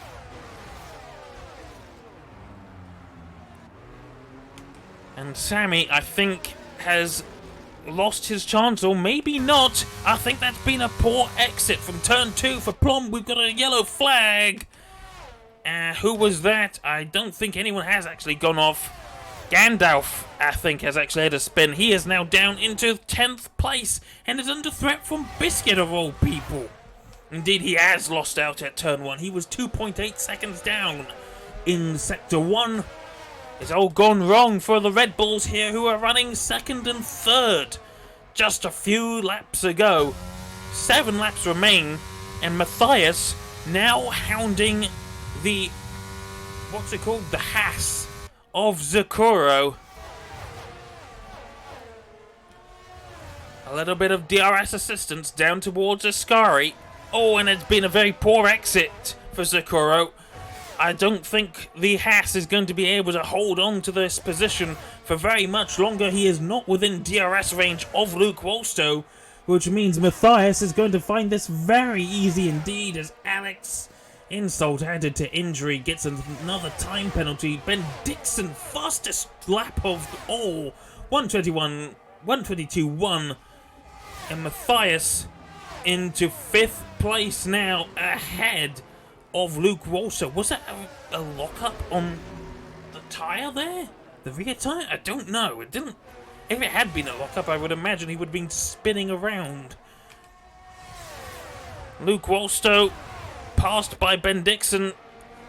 And Sammy, I think, has lost his chance, or maybe not. I think that's been a poor exit from turn 2 for Plum. We've got a yellow flag. Who was that? I don't think anyone has actually gone off. Gandalf, I think, has actually had a spin. He is now down into 10th place and is under threat from Biscuit, of all people. Indeed, he has lost out at turn 1. He was 2.8 seconds down in Sector 1. It's all gone wrong for the Red Bulls here, who are running 2nd and 3rd. Just a few laps ago. 7 laps remain, and Matthias now hounding the... what's it called? The Haas of Zakuro. A little bit of DRS assistance down towards Ascari. Oh, and it's been a very poor exit for Zakuro. I don't think the Haas is going to be able to hold on to this position for very much longer. He is not within DRS range of Luke Wolstow, which means Matthias is going to find this very easy indeed, as Alex, insult added to injury, gets another time penalty. Ben Dixon, fastest lap of all, 122.1, and Matthias into 5th place now, ahead of Luke Wolstow. Was that a lockup on the tyre there? The rear tyre? I don't know. It didn't... If it had been a lockup, I would imagine he would have been spinning around. Luke Wolstow passed by Ben Dixon.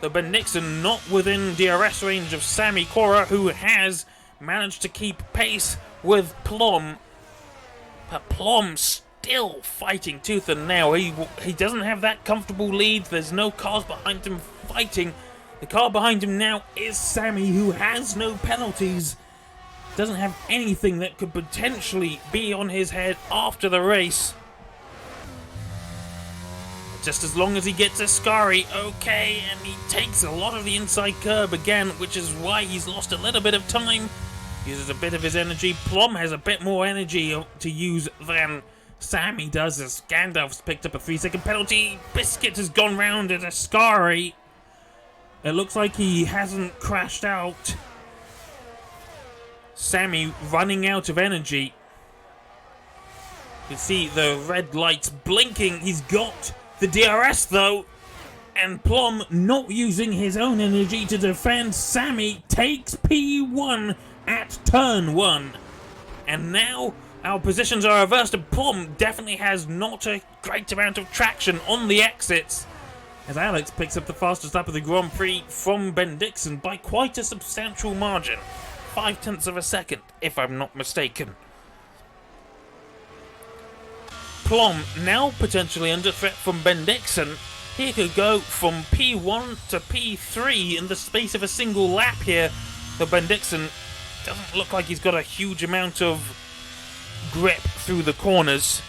Though Ben Dixon not within DRS range of Sammy Cora, who has managed to keep pace with Plum. But Plum still fighting tooth and nail. He doesn't have that comfortable lead. There's no cars behind him fighting. The car behind him now is Sammy, who has no penalties. Doesn't have anything that could potentially be on his head after the race. Just as long as he gets Ascari, okay, and he takes a lot of the inside curb again, which is why he's lost a little bit of time. Uses a bit of his energy. Plum has a bit more energy to use than Sammy does, as Gandalf's picked up a 3-second penalty. Biscuit has gone round at Ascari. It looks like he hasn't crashed out. Sammy running out of energy. You can see the red lights blinking. He's got the DRS though. And Plum not using his own energy to defend. Sammy takes P1 at turn 1. And now our positions are reversed, and Plum definitely has not a great amount of traction on the exits, as Alex picks up the fastest lap of the Grand Prix from Ben Dixon by quite a substantial margin. 0.5 of a second, if I'm not mistaken. Plum now potentially under threat from Ben Dixon. He could go from P1 to P3 in the space of a single lap here. But Ben Dixon doesn't look like he's got a huge amount of grip through the corners.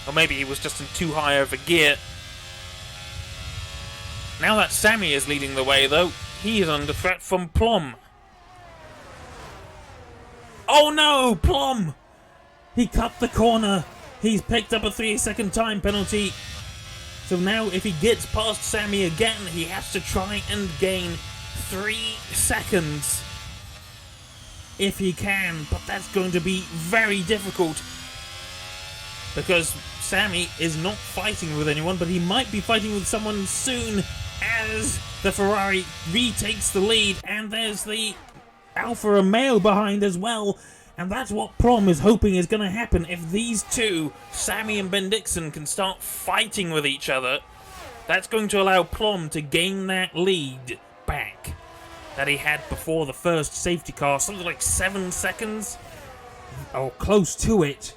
Or maybe he was just in too high of a gear. Now that Sammy is leading the way though, he is under threat from Plum. Oh no, Plum! He cut the corner. He's picked up a 3-second time penalty. So now if he gets past Sammy again, he has to try and gain 3 seconds. If he can, but that's going to be very difficult. Because Sammy is not fighting with anyone, but he might be fighting with someone soon. as the Ferrari retakes the lead, and there's the Alfa Romeo behind as well. And that's what Prom is hoping is going to happen. If these two, Sammy and Bendixen, can start fighting with each other, that's going to allow Plum to gain that lead back that he had before the first safety car. Something like 7 seconds, or close to it.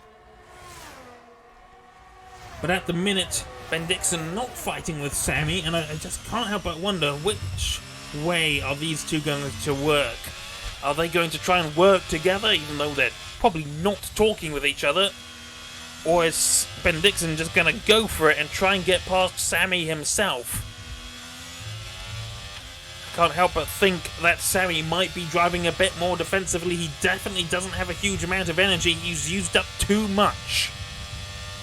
But at the minute, Bendixen not fighting with Sammy, and I just can't help but wonder which way are these two going to work. Are they going to try and work together, even though they're probably not talking with each other? Or is Bendixen just going to go for it and try and get past Sammy himself? I can't help but think that Sammy might be driving a bit more defensively. He definitely doesn't have a huge amount of energy. He's used up too much.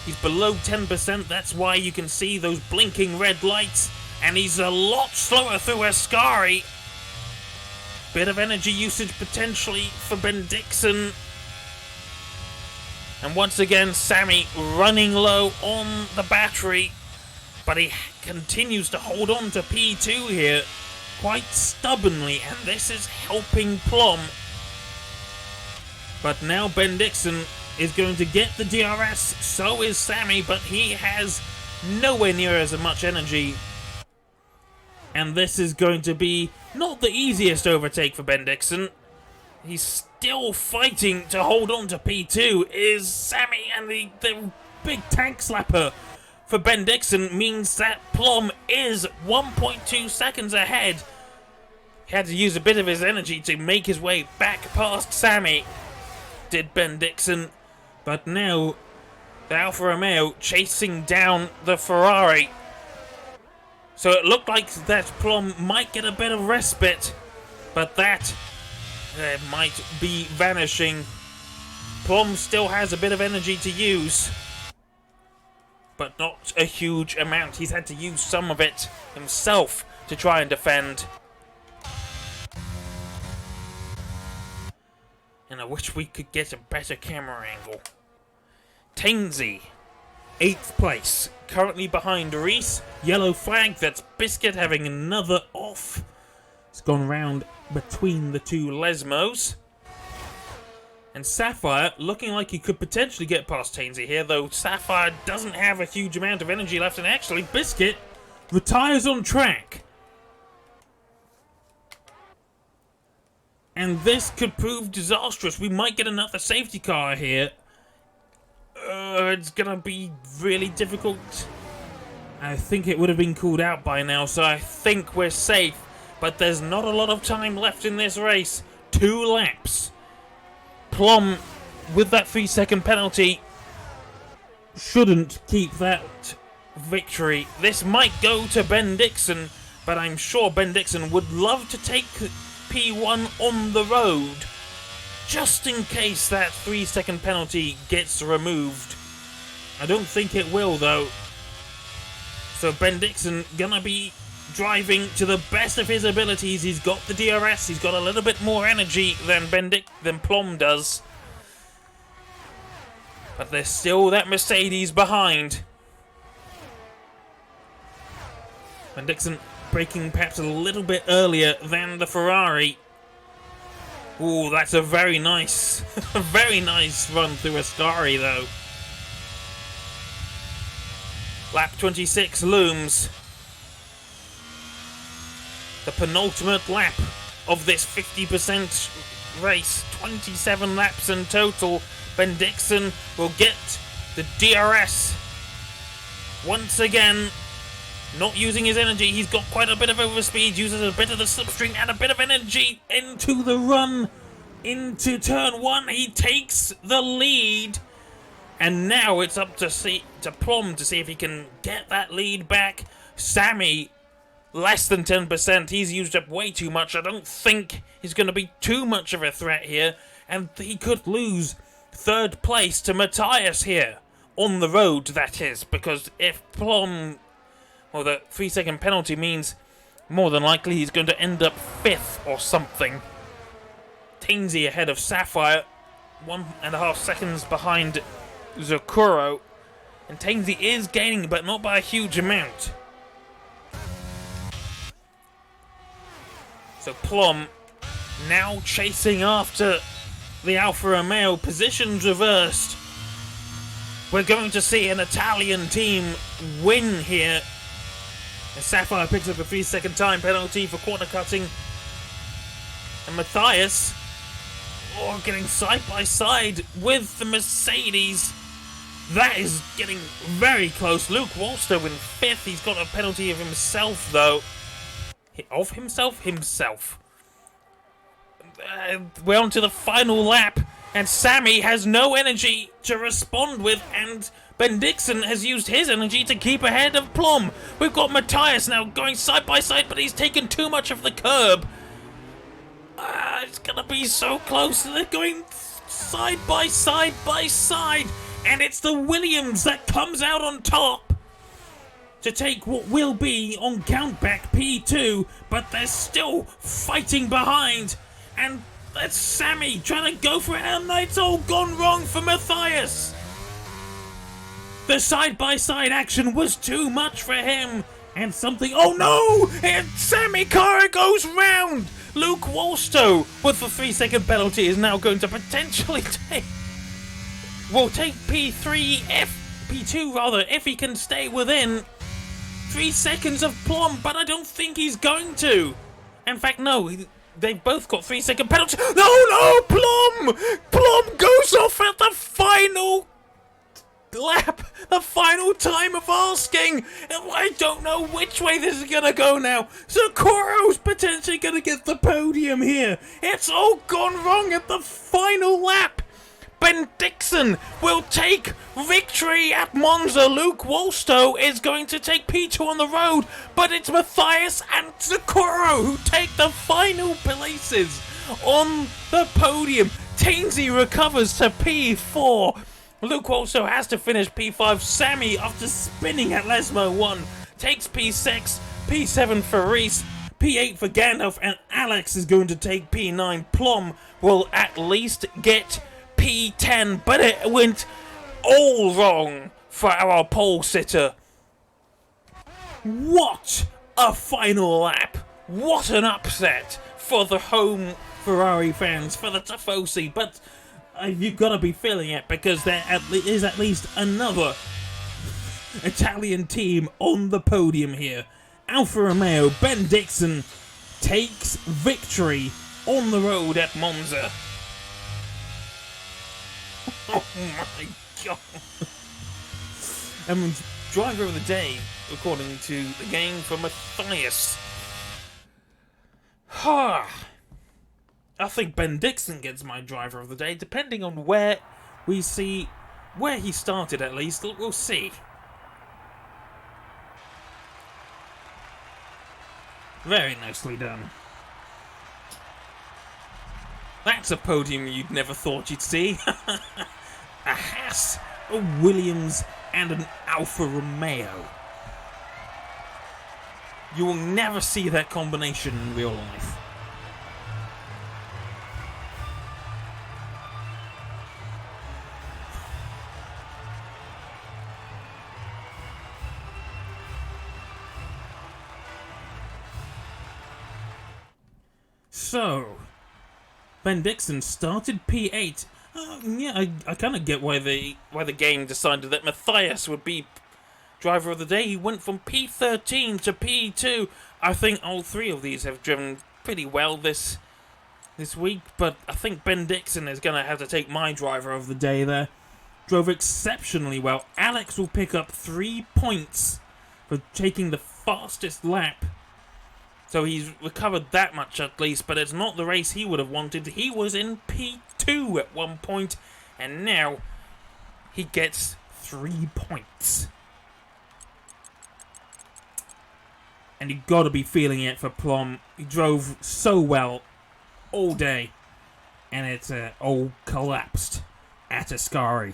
He's below 10%, that's why you can see those blinking red lights. And he's a lot slower through Ascari. Bit of energy usage potentially for Bendixen. And once again, Sammy running low on the battery. But he continues to hold on to P2 here quite stubbornly. And this is helping Plum. But now Bendixen is going to get the DRS. So is Sammy, but he has nowhere near as much energy. And this is going to be not the easiest overtake for Bendixen. He's still fighting to hold on to P2. Is Sammy, and the big tank slapper for Bendixen means that Plum is 1.2 seconds ahead. He had to use a bit of his energy to make his way back past Sammy, did Bendixen. But now the Alfa Romeo chasing down the Ferrari. So it looked like that Plum might get a bit of respite, but that might be vanishing. Plum still has a bit of energy to use, but not a huge amount. He's had to use some of it himself to try and defend. And I wish we could get a better camera angle. Tainsy, 8th place, currently behind Reese. Yellow flag, that's Biscuit having another off. It's gone round between the two Lesmos. And Sapphire looking like he could potentially get past Tainsy here, though Sapphire doesn't have a huge amount of energy left, and actually Biscuit retires on track. And this could prove disastrous. We might get another safety car here. It's gonna be really difficult. I think it would have been called out by now, so I think we're safe. But there's not a lot of time left in this race. 2 laps. Plum, with that 3-second penalty, shouldn't keep that victory. This might go to Bendixen, but I'm sure Bendixen would love to take P1 on the road, just in case that 3-second penalty gets removed. I don't think it will, though. So Bendixen gonna be driving to the best of his abilities. He's got the DRS, he's got a little bit more energy than Plum does. But there's still that Mercedes behind. Bendixen braking perhaps a little bit earlier than the Ferrari. Ooh, that's a very nice, very nice run through Ascari, though. Lap 26 looms. The penultimate lap of this 50% race. 27 laps in total. Bendixen will get the DRS. Once again, not using his energy. He's got quite a bit of overspeed, uses a bit of the slipstream and a bit of energy into the run. Into turn 1, he takes the lead. And now it's up to Plum to see if he can get that lead back. Sammy, less than 10%. He's used up way too much. I don't think he's going to be too much of a threat here. And he could lose 3rd place to Matthias here. On the road, that is. Because if Plum... well, the 3-second penalty means more than likely he's going to end up 5th or something. Tainsy ahead of Sapphire. 1.5 seconds behind Zakuro. And Tainsy is gaining, but not by a huge amount. So Plum now chasing after the Alfa Romeo, positions reversed. We're going to see an Italian team win here. And Sapphire picks up a 3-second time penalty for corner cutting. And Matthias getting side by side with the Mercedes. That is getting very close. Luke Wolster in 5th. He's got a penalty of himself, though. Of himself? Himself. We're on to the final lap, and Sammy has no energy to respond with, and Ben Dixon has used his energy to keep ahead of Plum. We've got Matthias now going side by side, but he's taken too much of the curb. It's gonna be so close. They're going side by side by side, and it's the Williams that comes out on top to take what will be on countback P2, but they're still fighting behind. And that's Sammy trying to go for it, and it's all gone wrong for Matthias. The side-by-side action was too much for him. And something... Oh no! And Sammy Cara goes round! Luke Wolstow, with the 3-second penalty, is now going to potentially take... Will take P2 rather, if he can stay within 3 seconds of Plum, but I don't think he's going to. In fact, no, they've both got 3-second penalty. No, Plum! Plum goes off at the final lap, the final time of asking. I don't know which way this is gonna go now. Socorro's potentially gonna get the podium here. It's all gone wrong at the final lap. Ben Dixon will take victory at Monza. Luke Wolstow is going to take P2 on the road, but it's Matthias and Socorro who take the final places on the podium. Tainsy recovers to P4. Luke Wolstow has to finish P5. Sammy, after spinning at Lesmo 1, takes P6, P7 for Reese, P8 for Gandalf, and Alex is going to take P9. Plum will at least get P10, but it went all wrong for our pole sitter. What a final lap! What an upset for the home Ferrari fans, for the Tifosi, but you've got to be feeling it because there is at least another Italian team on the podium here. Alfa Romeo, Ben Dixon takes victory on the road at Monza. Oh my god. And driver of the day, according to the game, for Matthias. I think Ben Dixon gets my driver of the day, depending on where we see where he started at least. We'll see. Very nicely done. That's a podium you'd never thought you'd see. A Haas, a Williams, and an Alfa Romeo. You will never see that combination in real life. So, Ben Dixon started P8. Yeah, I kind of get why the game decided that Matthias would be driver of the day. He went from P13 to P2. I think all three of these have driven pretty well this week, but I think Ben Dixon is going to have to take my driver of the day there. Drove exceptionally well. Alex will pick up 3 points for taking the fastest lap. So he's recovered that much at least, but it's not the race he would have wanted. He was in P2 at one point, and now he gets 3 points. And you've got to be feeling it for Plum. He drove so well all day, and it's all collapsed at Ascari.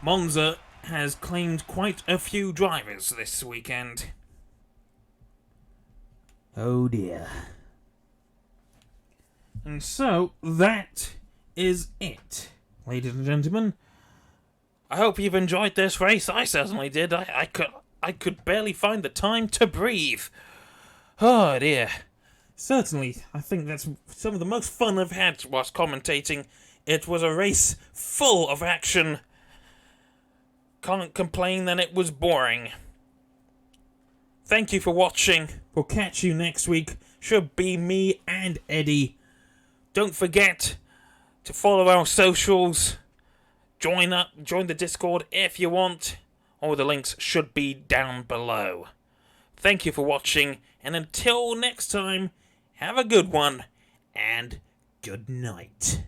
Monza has claimed quite a few drivers this weekend. Oh dear. And so, that is it, ladies and gentlemen. I hope you've enjoyed this race. I certainly did. I could barely find the time to breathe. Oh dear. Certainly, I think that's some of the most fun I've had whilst commentating. It was a race full of action. Can't complain that it was boring. Thank you for watching. We'll catch you next week. Should be me and Eddie. Don't forget to follow our socials. Join the Discord if you want. All the links should be down below. Thank you for watching, and until next time, have a good one, and good night.